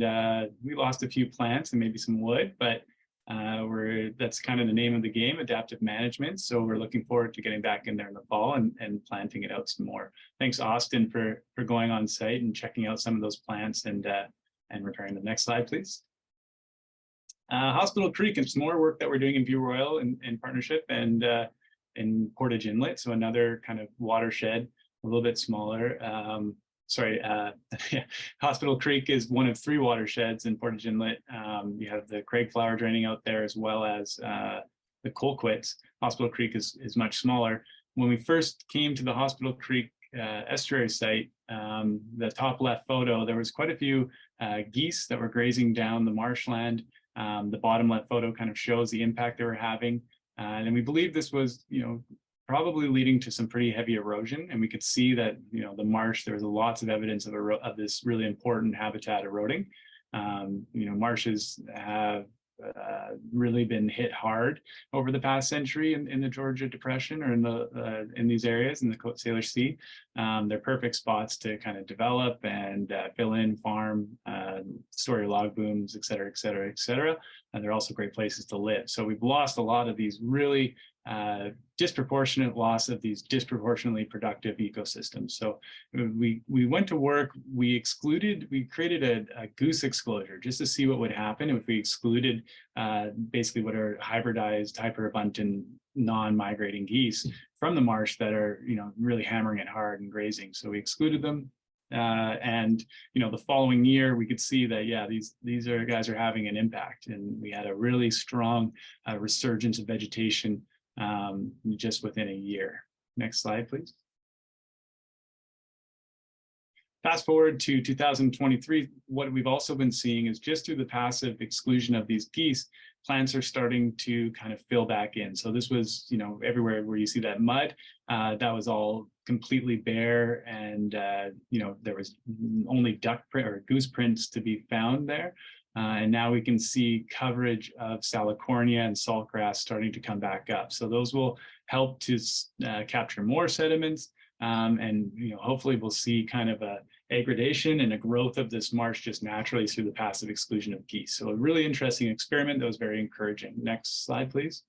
we lost a few plants and maybe some wood, but that's kind of the name of the game, adaptive management. So we're looking forward to getting back in there in the fall and planting it out some more. Thanks, Austin, for going on site and checking out some of those plants and repairing them. Next slide, please. Hospital Creek and some more work that we're doing in View Royal in partnership and in Portage Inlet. So another kind of watershed, a little bit smaller. Hospital Creek is one of 3 watersheds in Portage Inlet. You have the Craig Flower draining out there, as well as the Colquitts. Hospital Creek is much smaller. When we first came to the Hospital Creek estuary site, the top left photo, there was quite a few geese that were grazing down the marshland. The bottom left photo kind of shows the impact they were having. And we believe this was, probably leading to some pretty heavy erosion. And we could see that, the marsh, there was lots of evidence of this really important habitat eroding. Marshes have really been hit hard over the past century in the Georgia Depression, or in these areas in the Côte Salish Sea. They're perfect spots to kind of develop and fill in, farm, store your log booms, et cetera, et cetera, et cetera. And they're also great places to live. So we've lost a lot of these really disproportionate loss of these disproportionately productive ecosystems. So we went to work, we created a goose exclosure just to see what would happen if we excluded basically what are hybridized, hyperabundant, non-migrating geese from the marsh that are, really hammering it hard and grazing. So we excluded them. And the following year, we could see that, yeah, these guys are having an impact, and we had a really strong resurgence of vegetation just within a year. Next slide, please. Fast forward to 2023, what we've also been seeing is just through the passive exclusion of these geese, plants are starting to kind of fill back in. So this was, everywhere where you see that mud, that was all completely bare, and there was only duck print or goose prints to be found there. And now we can see coverage of Salicornia and saltgrass starting to come back up. So those will help to capture more sediments, and hopefully we'll see kind of a aggradation and a growth of this marsh just naturally through the passive exclusion of geese. So a really interesting experiment that was very encouraging. Next slide, please.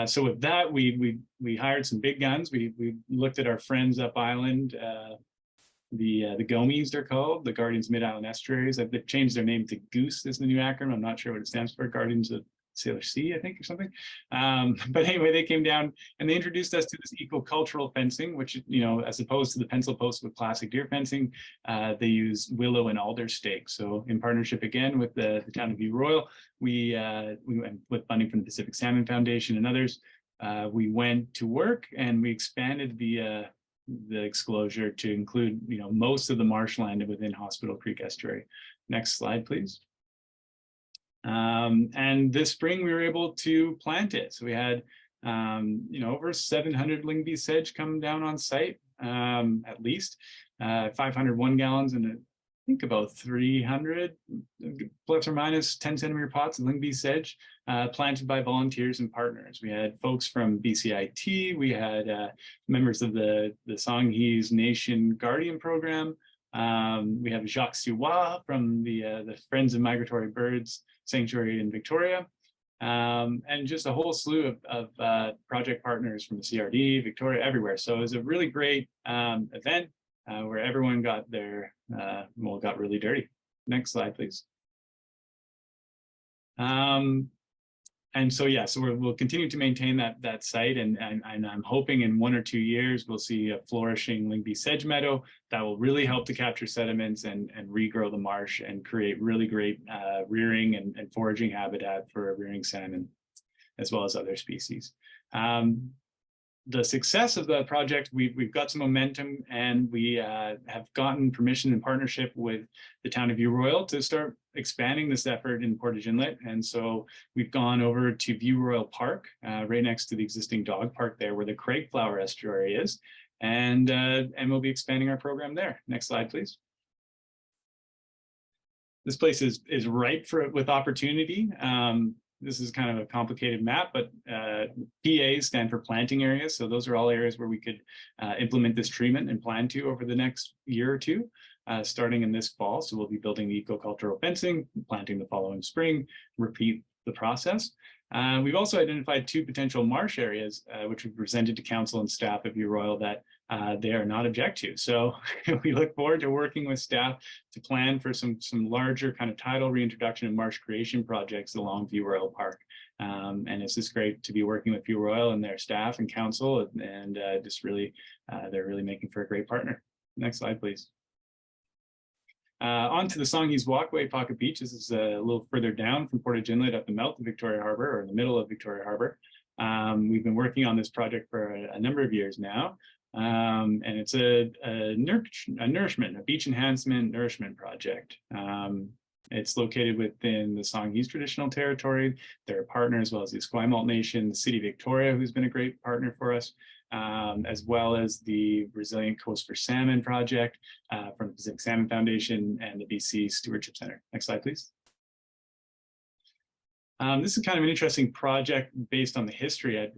So with that, we hired some big guns. We looked at our friends up island. The GOMES, they're called, the Guardians Mid-Island Estuaries. They've changed their name to GOOSE is the new acronym. I'm not sure what it stands for, Guardians of Salish Sea, I think, or something. But anyway, they came down and they introduced us to this ecocultural fencing, which, as opposed to the pencil post with classic deer fencing, they use willow and alder stakes. So in partnership again with the town of View Royal, we went with funding from the Pacific Salmon Foundation and others. We went to work and we expanded the exclosure to include, most of the marshland within Hospital Creek Estuary. Next slide, please. And this spring we were able to plant it. So we had, over 700 Lingby sedge come down on site, at least 501 gallons and I think about 300 plus or minus 10 centimeter pots of Lingby sedge planted by volunteers and partners. We had folks from BCIT, we had members of the Songhees Nation Guardian Program. We have Jacques Siwa from the Friends of Migratory Birds Sanctuary in Victoria, and just a whole slew of project partners from the CRD, Victoria, everywhere. So it was a really great event where everyone got got really dirty. Next slide, please. And And so, yeah, so we'll continue to maintain that site, and I'm hoping in 1 or 2 years we'll see a flourishing Lyngby sedge meadow that will really help to capture sediments and regrow the marsh and create really great rearing and foraging habitat for rearing salmon, as well as other species. The success of the project, we've got some momentum, and we have gotten permission and partnership with the town of View Royal to start expanding this effort in Portage Inlet. And so we've gone over to View Royal Park, right next to the existing dog park there, where the Craigflower estuary is, and we'll be expanding our program there. Next slide, please. This place is ripe with opportunity. This is kind of a complicated map, but PAs stand for planting areas. So those are all areas where we could implement this treatment and plan to over the next year or two, starting in this fall. So we'll be building the ecocultural fencing, planting the following spring, repeat the process. We've also identified 2 potential marsh areas, which we presented to council and staff of View Royal that they are not object to. So we look forward to working with staff to plan for some larger kind of tidal reintroduction and marsh creation projects along View Royal Park. And it's just great to be working with View Royal and their staff and council, and just really, they're really making for a great partner. Next slide, please. Onto the Songhees Walkway Pocket Beach. This is a little further down from Portage Inlet at the mouth of Victoria Harbour, or in the middle of Victoria Harbour. We've been working on this project for a number of years now. And it's a nourishment, a beach enhancement nourishment project. It's located within the Songhees traditional territory. They're a partner, as well as the Esquimalt Nation, the City of Victoria, who's been a great partner for us, as well as the Resilient Coast for Salmon project from the Pacific Salmon Foundation and the BC Stewardship Center. Next slide, please. This is kind of an interesting project based on the history.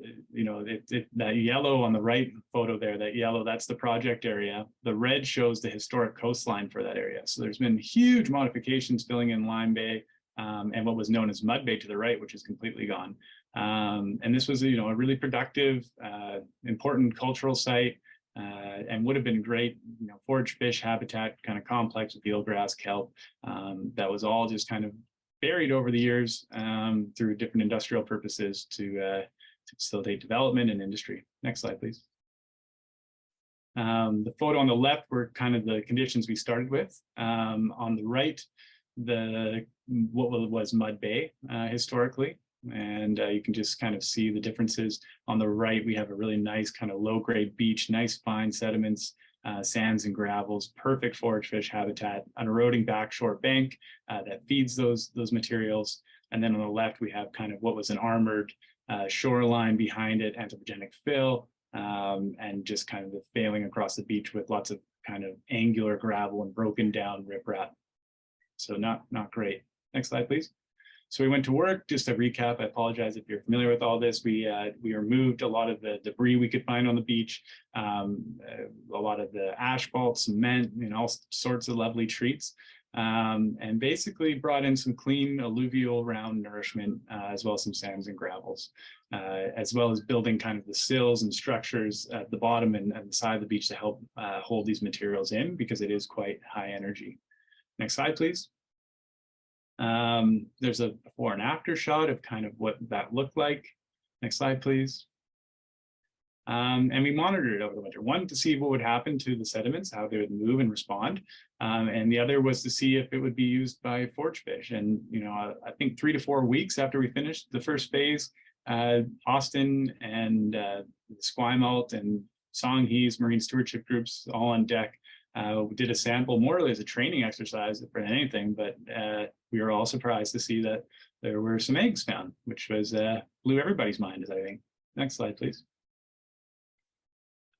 That yellow on the right photo there, that yellow, that's the project area. The red shows the historic coastline for that area. So there's been huge modifications filling in Lime Bay and what was known as Mud Bay to the right, which is completely gone. And this was, a really productive, important cultural site, and would have been great, forage fish habitat kind of complex with eelgrass, kelp. That was all just kind of buried over the years through different industrial purposes to facilitate development and industry. Next slide, please. The photo on the left were kind of the conditions we started with. On the right, what was Mud Bay historically. And you can just kind of see the differences. On the right, we have a really nice kind of low-grade beach, nice fine sediments, sands and gravels, perfect forage fish habitat, an eroding backshore bank that feeds those materials. And then on the left, we have kind of what was an armored shoreline behind it, anthropogenic fill, and just kind of the failing across the beach with lots of kind of angular gravel and broken down riprap. So not great. Next slide, please. So we went to work. Just to recap, I apologize if you're familiar with all this. We removed a lot of the debris we could find on the beach, a lot of the asphalt, cement, all sorts of lovely treats, and basically brought in some clean alluvial round nourishment, as well as some sands and gravels, as well as building kind of the sills and structures at the bottom and the side of the beach to help hold these materials in, because it is quite high energy. Next slide, please. There's a before and after shot of kind of what that looked like. Next slide, please. And we monitored it over the winter. One, to see what would happen to the sediments, how they would move and respond. And the other was to see if it would be used by forage fish. And, I think 3 to 4 weeks after we finished the first phase, Austin and Esquimalt and Songhees marine stewardship groups all on deck. We did a sample more as a training exercise than anything, but we were all surprised to see that there were some eggs found, which was blew everybody's mind, I think. Next slide, please.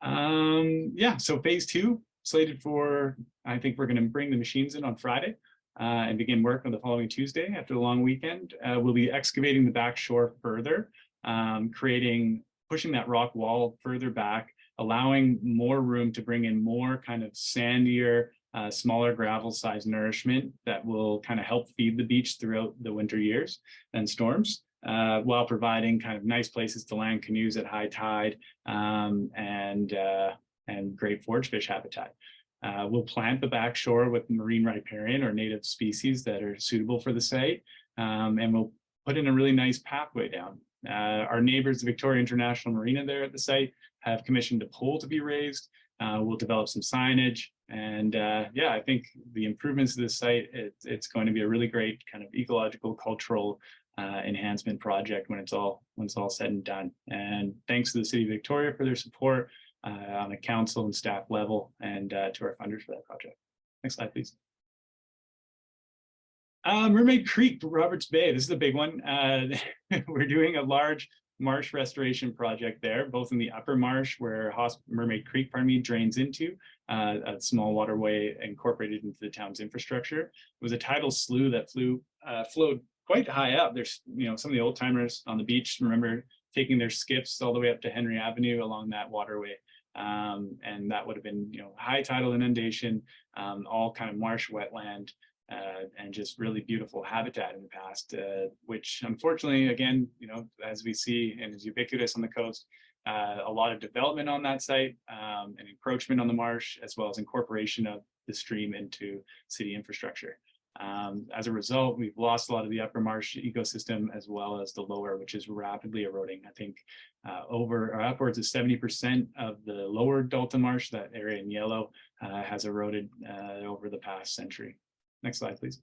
So phase 2 slated for, I think we're going to bring the machines in on Friday and begin work on the following Tuesday after the long weekend. We'll be excavating the back shore further, pushing that rock wall further back, allowing more room to bring in more kind of sandier, smaller gravel size nourishment that will kind of help feed the beach throughout the winter years and storms, while providing kind of nice places to land canoes at high tide, and great forage fish habitat. We'll plant the back shore with marine riparian or native species that are suitable for the site, and we'll put in a really nice pathway down. Our neighbors, the Victoria International Marina there at the site, have commissioned a pole to be raised. We'll develop some signage, and yeah, I think the improvements to this site, it's going to be a really great kind of ecological, cultural enhancement project when it's all said and done. And thanks to the City of Victoria for their support on the council and staff level, and to our funders for that project. Next slide, please. Mermaid Creek, Roberts Bay. This is a big one. We're doing a large marsh restoration project there, both in the upper marsh where Mermaid Creek, drains into, a small waterway incorporated into the town's infrastructure. It was a tidal slough that flowed quite high up. There's, some of the old timers on the beach remember taking their skips all the way up to Henry Avenue along that waterway. And that would have been, high tidal inundation, all kind of marsh wetland. And just really beautiful habitat in the past, which unfortunately, again, as we see and is ubiquitous on the coast, a lot of development on that site, and encroachment on the marsh, as well as incorporation of the stream into city infrastructure. As a result, we've lost a lot of the upper marsh ecosystem, as well as the lower, which is rapidly eroding. I think over or upwards of 70% of the lower Delta marsh, that area in yellow, has eroded over the past century. Next slide, please.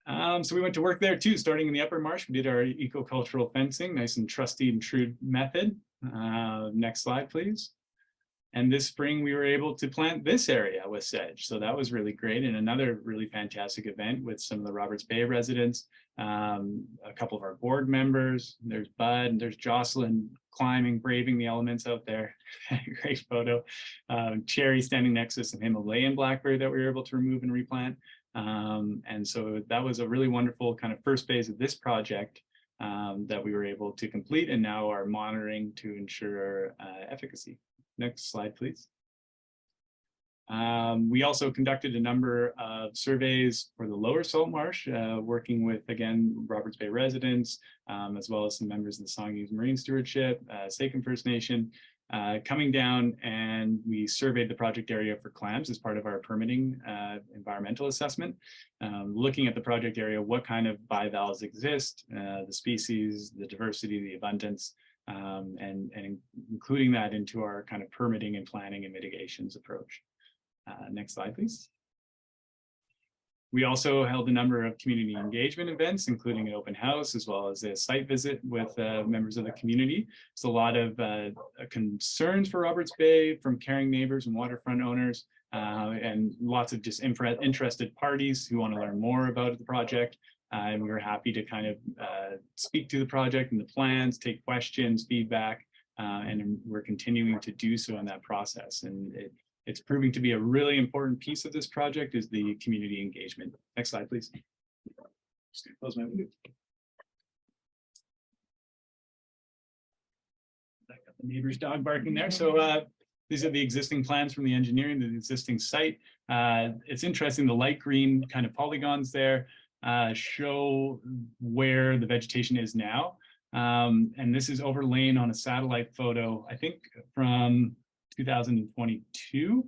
So we went to work there too, starting in the upper marsh. We did our eco-cultural fencing, nice and trusty and true method. Next slide, please. And this spring, we were able to plant this area with sedge. So that was really great. And another really fantastic event with some of the Roberts Bay residents, a couple of our board members. There's Bud, and there's Jocelyn climbing, braving the elements out there. Great photo. Cherry standing next to some Himalayan blackberry that we were able to remove and replant. And so that was a really wonderful kind of first phase of this project that we were able to complete, and now are monitoring to ensure efficacy. Next slide, please. We also conducted a number of surveys for the lower salt marsh, working with, again, Roberts Bay residents, as well as some members of the Songhees Marine Stewardship, Saken First Nation, coming down, and we surveyed the project area for clams as part of our permitting environmental assessment, looking at the project area, what kind of bivalves exist, the species, the diversity, the abundance, and including that into our kind of permitting and planning and mitigations approach. Next slide, please. We also held a number of community engagement events, including an open house, as well as a site visit with members of the community. So a lot of concerns for Roberts Bay from caring neighbors and waterfront owners, and lots of just interested parties who want to learn more about the project. And we were happy to kind of speak to the project and the plans, take questions, feedback, and we're continuing to do so in that process. And it's proving to be a really important piece of this project is the community engagement. Next slide, please. Just gonna close my window. Back up the neighbor's dog barking there. So these are the existing plans from the engineering, the existing site. It's interesting, the light green kind of polygons there show where the vegetation is now. And this is overlain on a satellite photo, I think from 2022,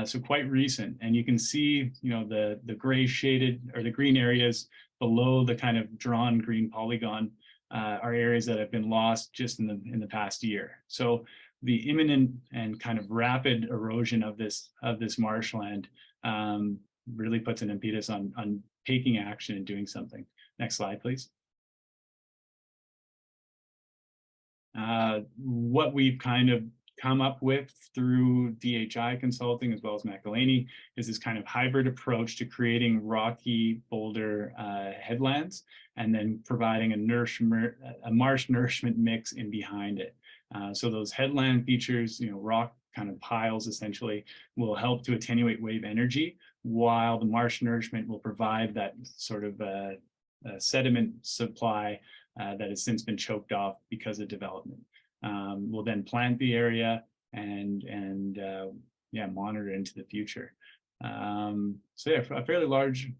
so quite recent. And you can see, the gray shaded or the green areas below the kind of drawn green polygon are areas that have been lost just in the past year. So the imminent and kind of rapid erosion of this marshland really puts an impetus on taking action and doing something. Next slide, please. What we've kind of come up with through DHI Consulting, as well as McElhaney, is this kind of hybrid approach to creating rocky boulder headlands, and then providing a marsh nourishment mix in behind it. So those headland features, rock kind of piles essentially, will help to attenuate wave energy, while the marsh nourishment will provide that sort of sediment supply that has since been choked off because of development. We'll then plant the area and monitor into the future. So yeah, a fairly large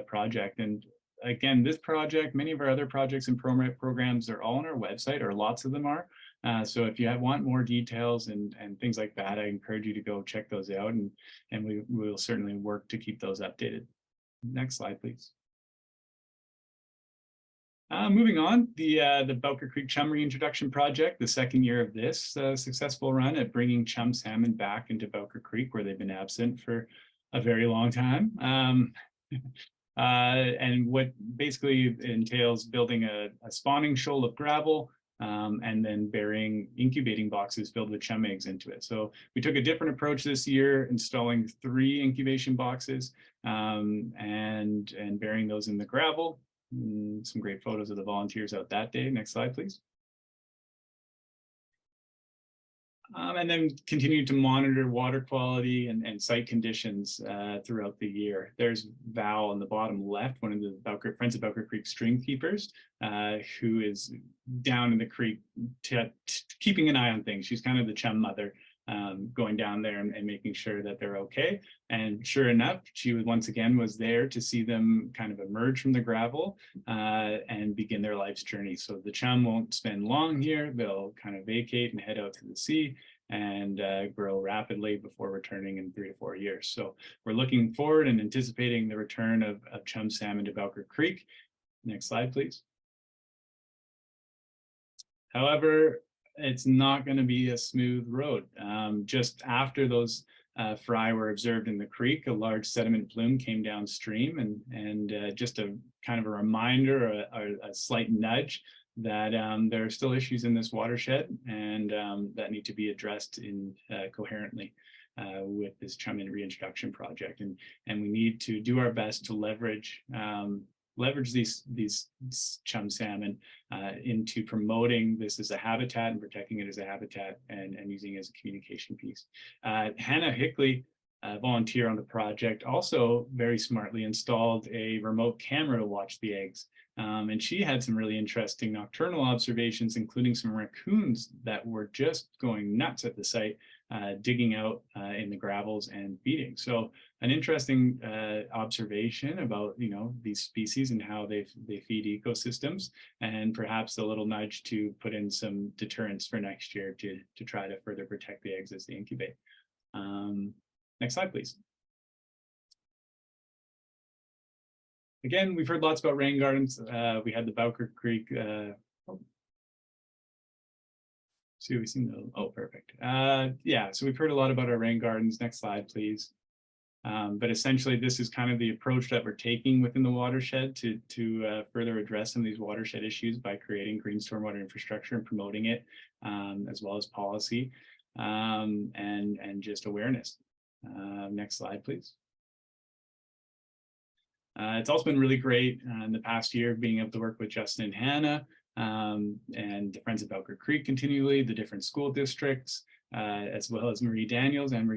project. And again, this project, many of our other projects and programs are all on our website, or lots of them are. So if you want more details and things like that, I encourage you to go check those out, and we will certainly work to keep those updated. Next slide, please. Moving on, the Bowker Creek Chum Reintroduction Project, the second year of this successful run at bringing chum salmon back into Bowker Creek, where they've been absent for a very long time. And what basically entails building a spawning shoal of gravel, and then burying incubating boxes filled with chum eggs into it. So we took a different approach this year, installing 3 incubation boxes, and burying those in the gravel. Some great photos of the volunteers out that day. Next slide, please. And then continue to monitor water quality and site conditions throughout the year. There's Val on the bottom left, one of the Friends of Bowker Creek stream keepers, who is down in the creek keeping an eye on things. She's kind of the chum mother, going down there and making sure that they're okay. And sure enough, she once again was there to see them kind of emerge from the gravel and begin their life's journey. So the chum won't spend long here. They'll kind of vacate and head out to the sea and grow rapidly before returning in 3 to 4 years. So we're looking forward and anticipating the return of chum salmon to Bowker Creek. Next slide, please. However, it's not going to be a smooth road. Just after those fry were observed in the creek, a large sediment plume came downstream, and just a kind of a reminder, a slight nudge that there are still issues in this watershed, and that need to be addressed coherently with this chum reintroduction project. And we need to do our best to leverage these chum salmon into promoting this as a habitat and protecting it as a habitat, and using it as a communication piece. Hannah Hickley, a volunteer on the project, also very smartly installed a remote camera to watch the eggs. And she had some really interesting nocturnal observations, including some raccoons that were just going nuts at the site, digging out in the gravels and feeding. So an interesting observation about, these species and how they feed ecosystems, and perhaps a little nudge to put in some deterrents for next year to try to further protect the eggs as they incubate. Next slide, please. Again, we've heard lots about rain gardens. We had the Bowker Creek. See, we've seen the, oh, perfect. Yeah, so we've heard a lot about our rain gardens. Next slide, please. But essentially, this is kind of the approach that we're taking within the watershed to further address some of these watershed issues by creating green stormwater infrastructure and promoting it, as well as policy and just awareness. Next slide, please. It's also been really great in the past year being able to work with Justin and Hannah and the Friends of Bowker Creek continually, the different school districts, as well as Marie Daniels and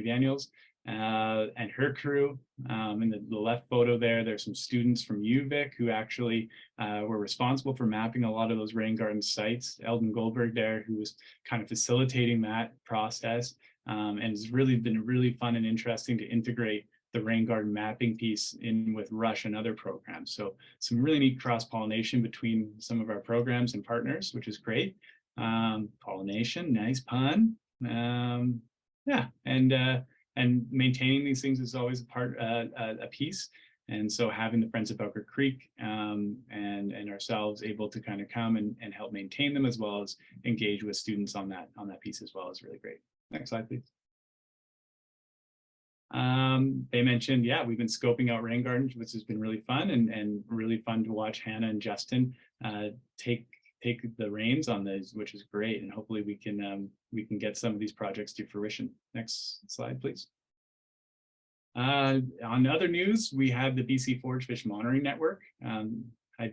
her crew. In the left photo there's some students from UVic who actually were responsible for mapping a lot of those rain garden sites. Eldon Goldberg there, who was kind of facilitating that process. And it's really been really fun and interesting to integrate the rain garden mapping piece in with Rush and other programs. So some really neat cross-pollination between some of our programs and partners, which is great. Pollination, nice pun. Yeah, and maintaining these things is always a piece. And so having the Friends of Bowker Creek and ourselves able to kind of come and help maintain them, as well as engage with students on that piece as well, is really great. Next slide, please. They mentioned, yeah, we've been scoping out rain gardens, which has been really fun and really fun to watch Hannah and Justin take the reins on these, which is great. And hopefully we can get some of these projects to fruition. Next slide, please. On other news, we have the BC Forage Fish Monitoring Network. I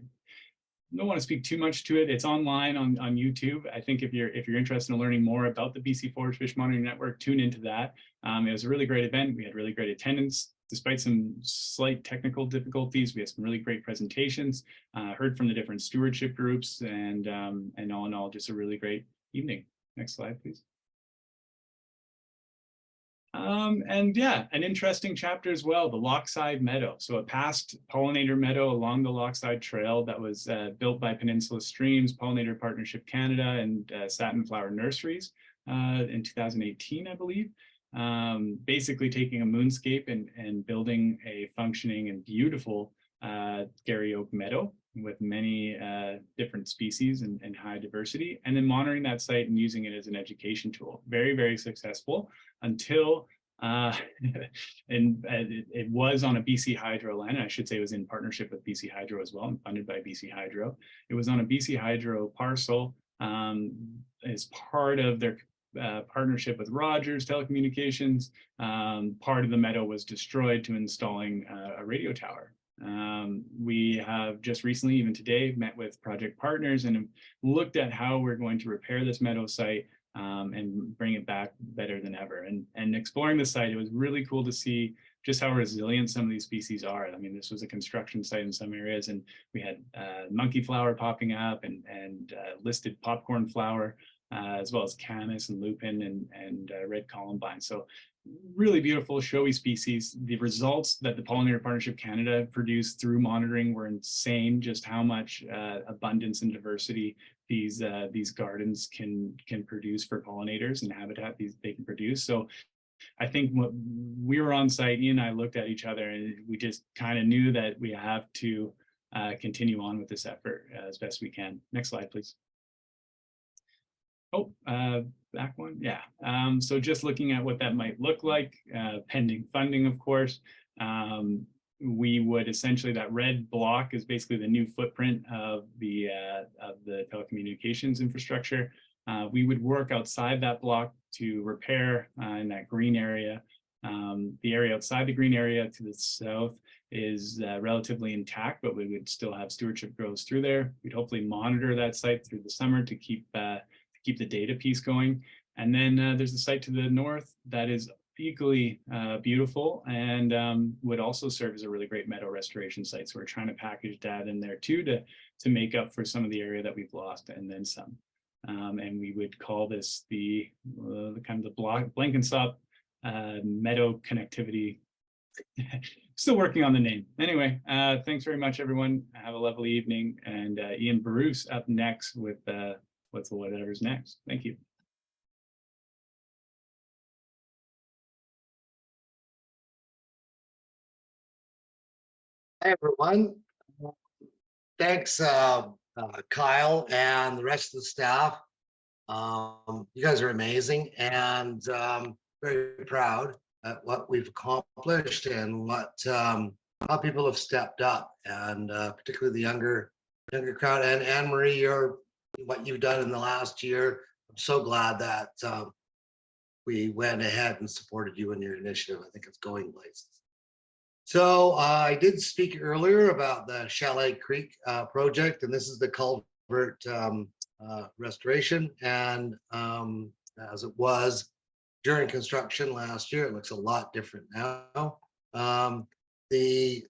don't want to speak too much to it. It's online on YouTube. I think if you're interested in learning more about the BC Forage Fish Monitoring Network, tune into that. It was a really great event. We had really great attendance. Despite some slight technical difficulties, we had some really great presentations, heard from the different stewardship groups, and all in all, just a really great evening. Next slide, please. And yeah, an interesting chapter as well, the Lochside Meadow. So a past pollinator meadow along the Lochside Trail that was built by Peninsula Streams, Pollinator Partnership Canada, and Satin Flower Nurseries in 2018, I believe. Basically taking a moonscape and building a functioning and beautiful Garry Oak meadow with many different species and high diversity, and then monitoring that site and using it as an education tool. Very, very successful until and it was on a BC Hydro land. I should say it was in partnership with BC Hydro as well and funded by BC Hydro. It was on a BC Hydro parcel as part of their partnership with Rogers Telecommunications. Part of the meadow was destroyed to installing a radio tower. We have just recently, even today, met with project partners and have looked at how we're going to repair this meadow site and bring it back better than ever. And exploring the site, it was really cool to see just how resilient some of these species are. I mean, this was a construction site in some areas, and we had monkey flower popping up and listed popcorn flower, as well as camas and lupin and red columbine. So really beautiful, showy species. The results that the Pollinator Partnership Canada produced through monitoring were insane, just how much abundance and diversity these gardens can produce for pollinators and habitat they can produce. So I think we were on site, Ian and I looked at each other and we just kind of knew that we have to continue on with this effort as best we can. Next slide, please. Oh, back one, yeah. So just looking at what that might look like, pending funding, of course. We would essentially, that red block is basically the new footprint of the telecommunications infrastructure. We would work outside that block to repair in that green area. The area outside the green area to the south is relatively intact, but we would still have stewardship grows through there. We'd hopefully monitor that site through the summer to keep the data piece going. And then there's the site to the north that is equally beautiful and would also serve as a really great meadow restoration site. So we're trying to package that in there too to make up for some of the area that we've lost and then some. And we would call this the kind of the Blenkinsop meadow connectivity. Still working on the name. Anyway, thanks very much, everyone. Have a lovely evening. And Ian Bruce up next with whatever's next. Thank you. Hi, everyone. Thanks, Kyle and the rest of the staff. You guys are amazing and very proud at what we've accomplished and what how people have stepped up, and particularly the younger crowd. And Anne Marie, what you've done in the last year. I'm so glad that we went ahead and supported you in your initiative. I think it's going places. So I did speak earlier about the Chalet Creek project, and this is the culvert restoration. And as it was during construction last year, it looks a lot different now. The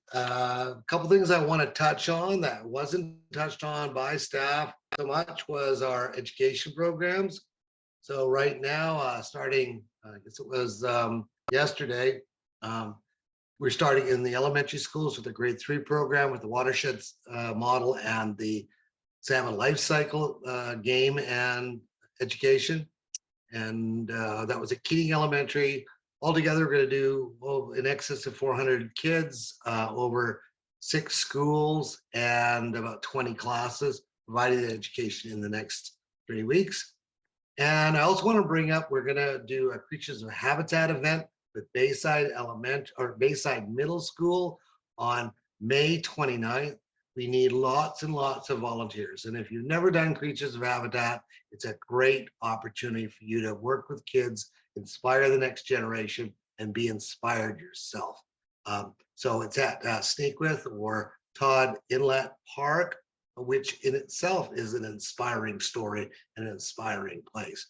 couple things I want to touch on that wasn't touched on by staff so much was our education programs. So right now, starting, I guess it was yesterday, we're starting in the elementary schools with a grade 3 program with the watersheds model and the salmon life cycle game and education. And that was at Keating Elementary. Altogether, we're going to do in excess of 400 kids over 6 schools and about 20 classes, providing the education in the next 3 weeks. And I also want to bring up, we're going to do a Creatures of Habitat event with Bayside Bayside Middle School on May 29th. We need lots and lots of volunteers. And if you've never done Creatures of Habitat, it's a great opportunity for you to work with kids, inspire the next generation, and be inspired yourself. So it's at Sneakwith or Todd Inlet Park, which in itself is an inspiring story and an inspiring place.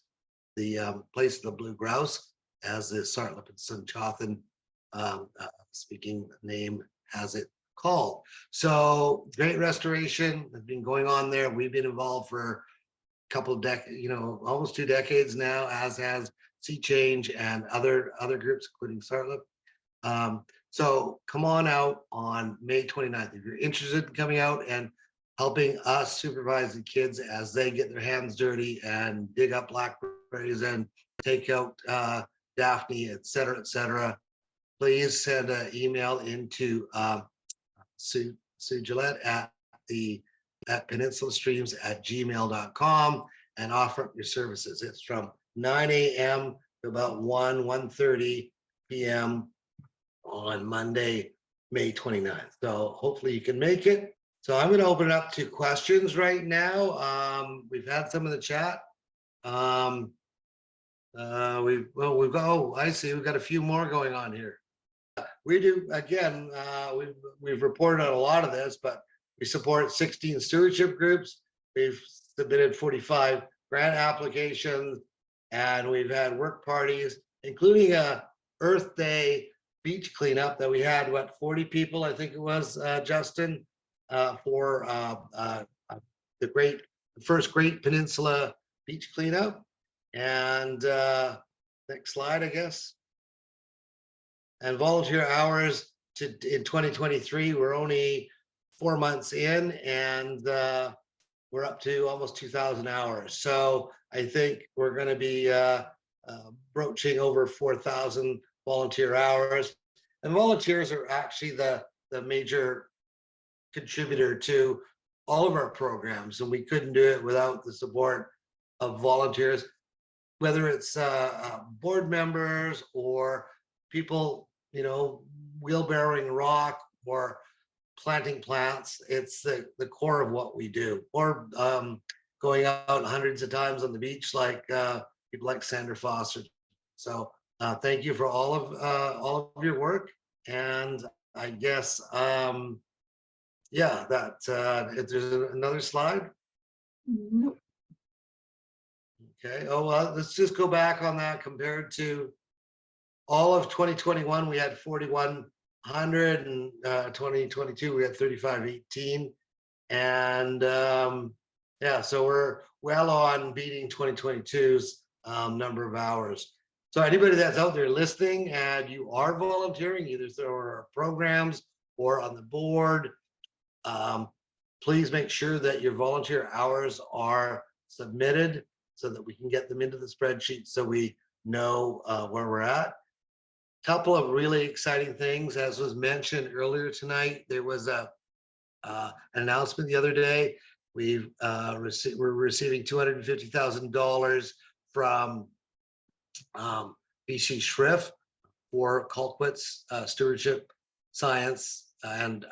The place of the blue grouse, as the Sartlip and Sunchathan speaking name has it called. So great restoration has been going on there. We've been involved for a couple of decades, almost 2 decades now, as has Sea Change and other groups, including Sartlip. So come on out on May 29th. If you're interested in coming out and helping us supervise the kids as they get their hands dirty and dig up blackberries and take out Daphne, et cetera, please send an email into Sue Gillette at at peninsula-streams@gmail.com and offer up your services. It's from 9 a.m. to about 1:30 p.m. on Monday, May 29th. So hopefully you can make it. So I'm going to open it up to questions right now. We've had some in the chat. We've got, oh, I see, we've got a few more going on here. We do, again, we've reported on a lot of this, but we support 16 stewardship groups. We've submitted 45 grant applications, and we've had work parties, including a Earth Day beach cleanup that we had, what, 40 people, I think it was, Justin, for the first Great Peninsula beach cleanup. And next slide, I guess. And volunteer hours in 2023, we're only 4 months in, and we're up to almost 2,000 hours. So I think we're going to be broaching over 4,000 volunteer hours. And volunteers are actually the major contributor to all of our programs, and we couldn't do it without the support of volunteers, whether it's board members or people, you know, wheelbarrowing rock or planting plants. It's the core of what we do. Or going out hundreds of times on the beach, like people like Sandra Foster. So thank you for all of your work. And I guess, yeah, that if there's another slide. Nope. Okay, oh, well, let's just go back on that. Compared to all of 2021, we had 4,100, and 2022, we had 3,518. And yeah, so we're well on beating 2022's number of hours. So anybody that's out there listening and you are volunteering, either through our programs or on the board, please make sure that your volunteer hours are submitted so that we can get them into the spreadsheet so we know where we're at. Couple of really exciting things, as was mentioned earlier tonight. There was an announcement the other day. We're receiving $250,000 from BC SRIF for Colquitt's stewardship, science, and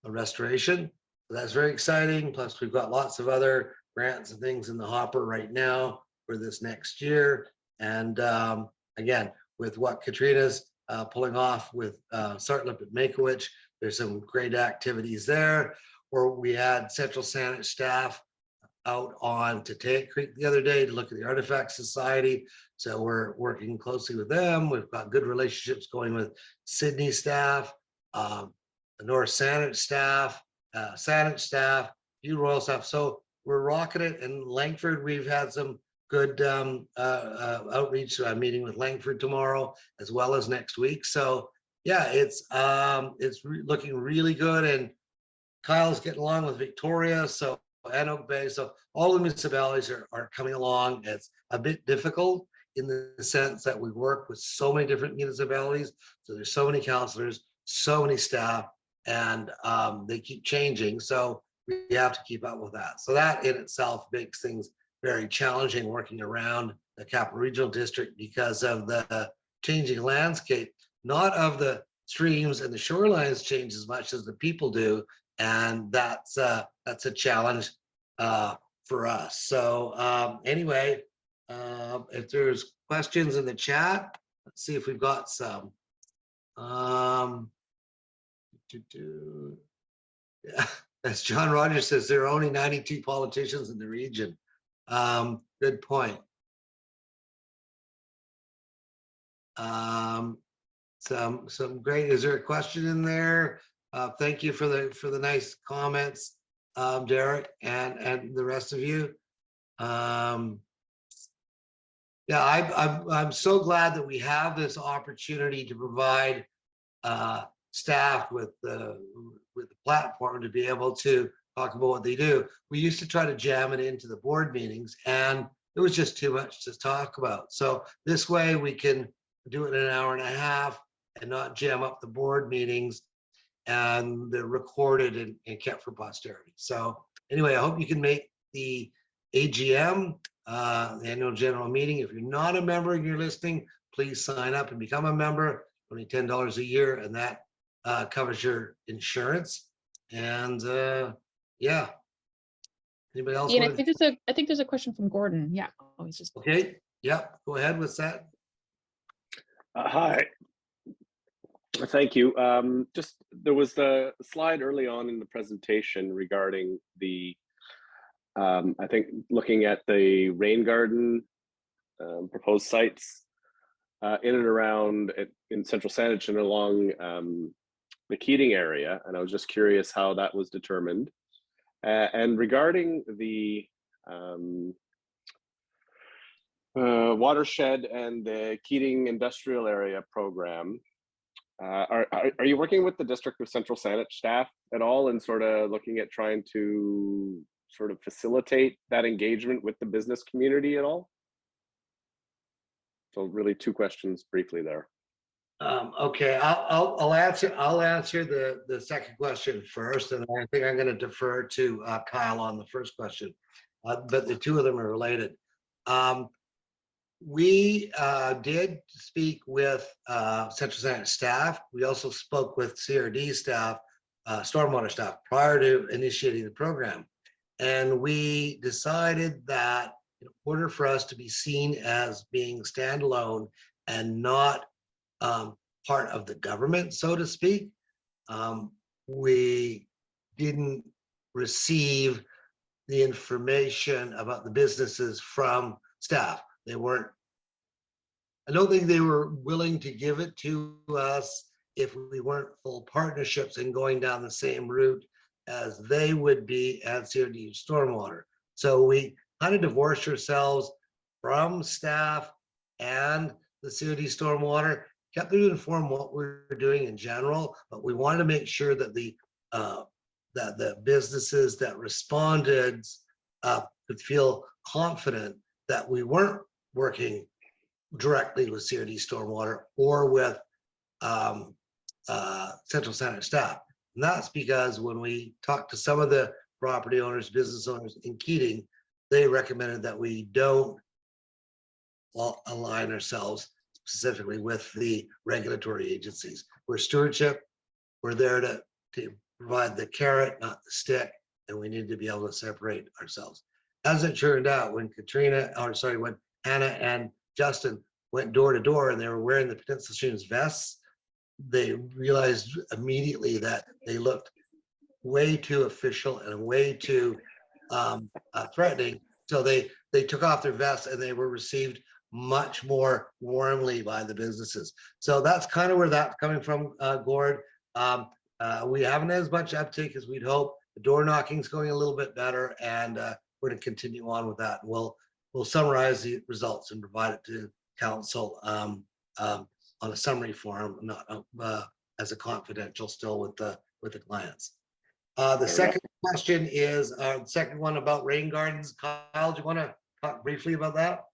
restoration. So that's very exciting. Plus, we've got lots of other grants and things in the hopper right now for this next year. And again, with what Katrina's pulling off with Sartlip at Makewich, there's some great activities there. Where we had Central Saanich staff out on Tataic Creek the other day to look at the Artifact Society. So we're working closely with them. We've got good relationships going with Sydney staff, the North Saanich staff, View Royal staff. So we're rocking it. In Langford, we've had some good outreach. So I'm meeting with Langford tomorrow as well as next week. So yeah, it's looking really good. And Kyle's getting along with Victoria, so and Oak Bay. So all the municipalities are coming along. It's a bit difficult in the sense that we work with so many different municipalities. So there's so many counselors, so many staff, and they keep changing. So we have to keep up with that. So that in itself makes things very challenging working around the Capital Regional District because of the changing landscape, not of the streams and the shorelines change as much as the people do. And that's a challenge for us. So anyway, if there's questions in the chat, let's see if we've got some. Yeah, as John Rogers says, there are only 92 politicians in the region. Good point. Some great. Is there a question in there? Thank you for the nice comments, Derek, and the rest of you. Yeah, I'm so glad that we have this opportunity to provide staff with the platform to be able to talk about what they do. We used to try to jam it into the board meetings, and it was just too much to talk about. So this way we can do it in an hour and a half and not jam up the board meetings. and they're recorded and kept for posterity. So anyway, I hope you can make the AGM, the annual general meeting. If you're not a member and you're listening, please sign up and become a member. Only $10 a year, and that covers your insurance. And yeah, anybody else? Ian, I wanna- think there's a question from Gordon. Yeah. Oh, he's just. Okay, yep, go ahead with that. Hi. Thank you. Just there was the slide early on in the presentation regarding the, I think looking at the rain garden proposed sites in and around in Central Saanich and along the Keating area. And I was just curious how that was determined. And regarding the watershed and the Keating industrial area program, are you working with the District of Central Saanich staff at all and sort of looking at trying to sort of facilitate that engagement with the business community at all? So really 2 questions briefly there. Okay, I'll answer the second question first, and I think I'm going to defer to Kyle on the first question, but the two of them are related. We did speak with Central Saanich staff. We also spoke with CRD staff, stormwater staff, prior to initiating the program. And we decided that in order for us to be seen as being standalone and not part of the government, so to speak, we didn't receive the information about the businesses from staff. They weren't, I don't think they were willing to give it to us if we weren't full partnerships and going down the same route as they would be at CRD Stormwater. So we kind of divorced ourselves from staff and the CRD Stormwater, kept them informed what we're doing in general, but we wanted to make sure that the businesses that responded could feel confident that we weren't working directly with CRD Stormwater or with Central Saanich staff. And that's because when we talked to some of the property owners, business owners in Keating, they recommended that we don't align ourselves specifically with the regulatory agencies. We're stewardship. We're there to provide the carrot, not the stick, and we need to be able to separate ourselves. As it turned out, when when Hannah and Justin went door to door and they were wearing the Peninsula Streams vests, they realized immediately that they looked way too official and way too threatening. So they took off their vests and they were received much more warmly by the businesses. So that's kind of where that's coming from, Gord. We haven't had as much uptake as we'd hope. The door knocking's going a little bit better, and we're going to continue on with that. We'll summarize the results and provide it to council on a summary form, not as a confidential, still with the clients. The second question is the second one about rain gardens. Kyle, do you want to talk briefly about that?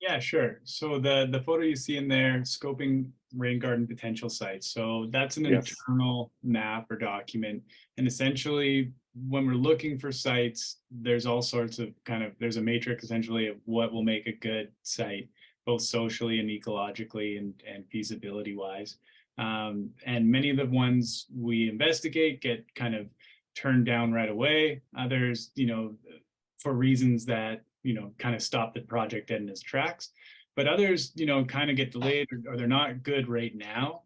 Yeah, sure. So the photo you see in there, scoping rain garden potential sites. So that's an Yes. internal map or document. And essentially, when we're looking for sites, there's all sorts of there's a matrix essentially of what will make a good site, both socially and ecologically and feasibility wise. And many of the ones we investigate get kind of turned down right away. Others, for reasons that kind of stop the project dead in its tracks, but others, kind of get delayed or they're not good right now.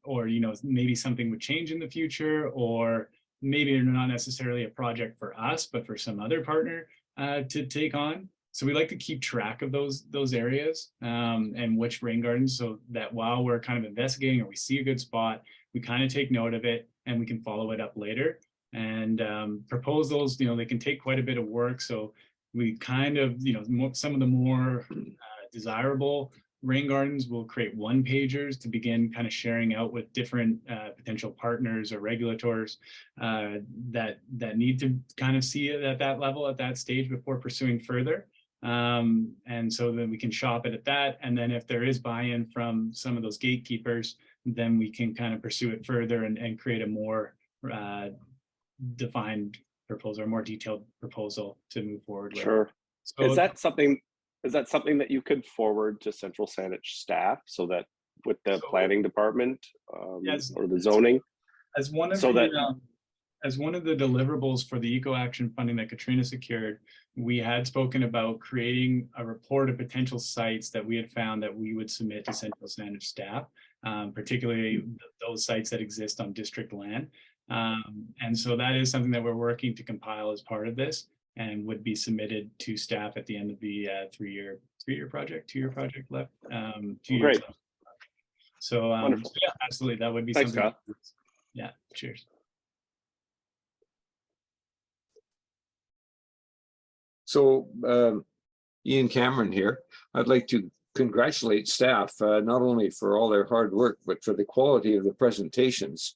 Or, maybe something would change in the future, or maybe they're not necessarily a project for us, but for some other partner to take on. So we like to keep track of those areas and which rain gardens, so that while we're kind of investigating or we see a good spot, we kind of take note of it and we can follow it up later and proposals. They can take quite a bit of work. So we kind of, some of the more desirable rain gardens will create one-pagers to begin kind of sharing out with different potential partners or regulators that need to kind of see it at that level, at that stage before pursuing further. And so then we can shop it at that. And then if there is buy-in from some of those gatekeepers, then we can kind of pursue it further and create a more defined proposal, or more detailed proposal to move forward with. Sure. So Is that something that you could forward to Central Saanich staff so that with the So- planning department Yes. or the zoning? as one of so the that- as one of the deliverables for the Eco Action funding that Katrina secured, we had spoken about creating a report of potential sites that we had found that we would submit to Central Saanich staff, particularly those sites that exist on district land. And so that is something that we're working to compile as part of this, and would be submitted to staff at the end of the 2-year project left. 2 years Great. left. So, Wonderful. yeah, absolutely, that would be Thanks, something. Scott. Yeah, cheers. So Ian Cameron here. I'd like to congratulate staff, not only for all their hard work, but for the quality of the presentations.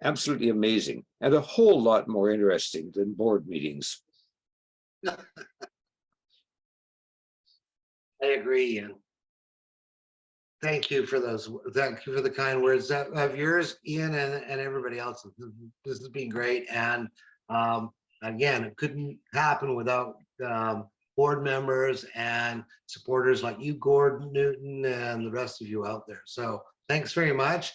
Absolutely amazing, and a whole lot more interesting than board meetings. I agree, Ian. Thank you for the kind words of yours, Ian, and everybody else. This has been great. And again, it couldn't happen without board members and supporters like you, Gordon Newton, and the rest of you out there. So thanks very much.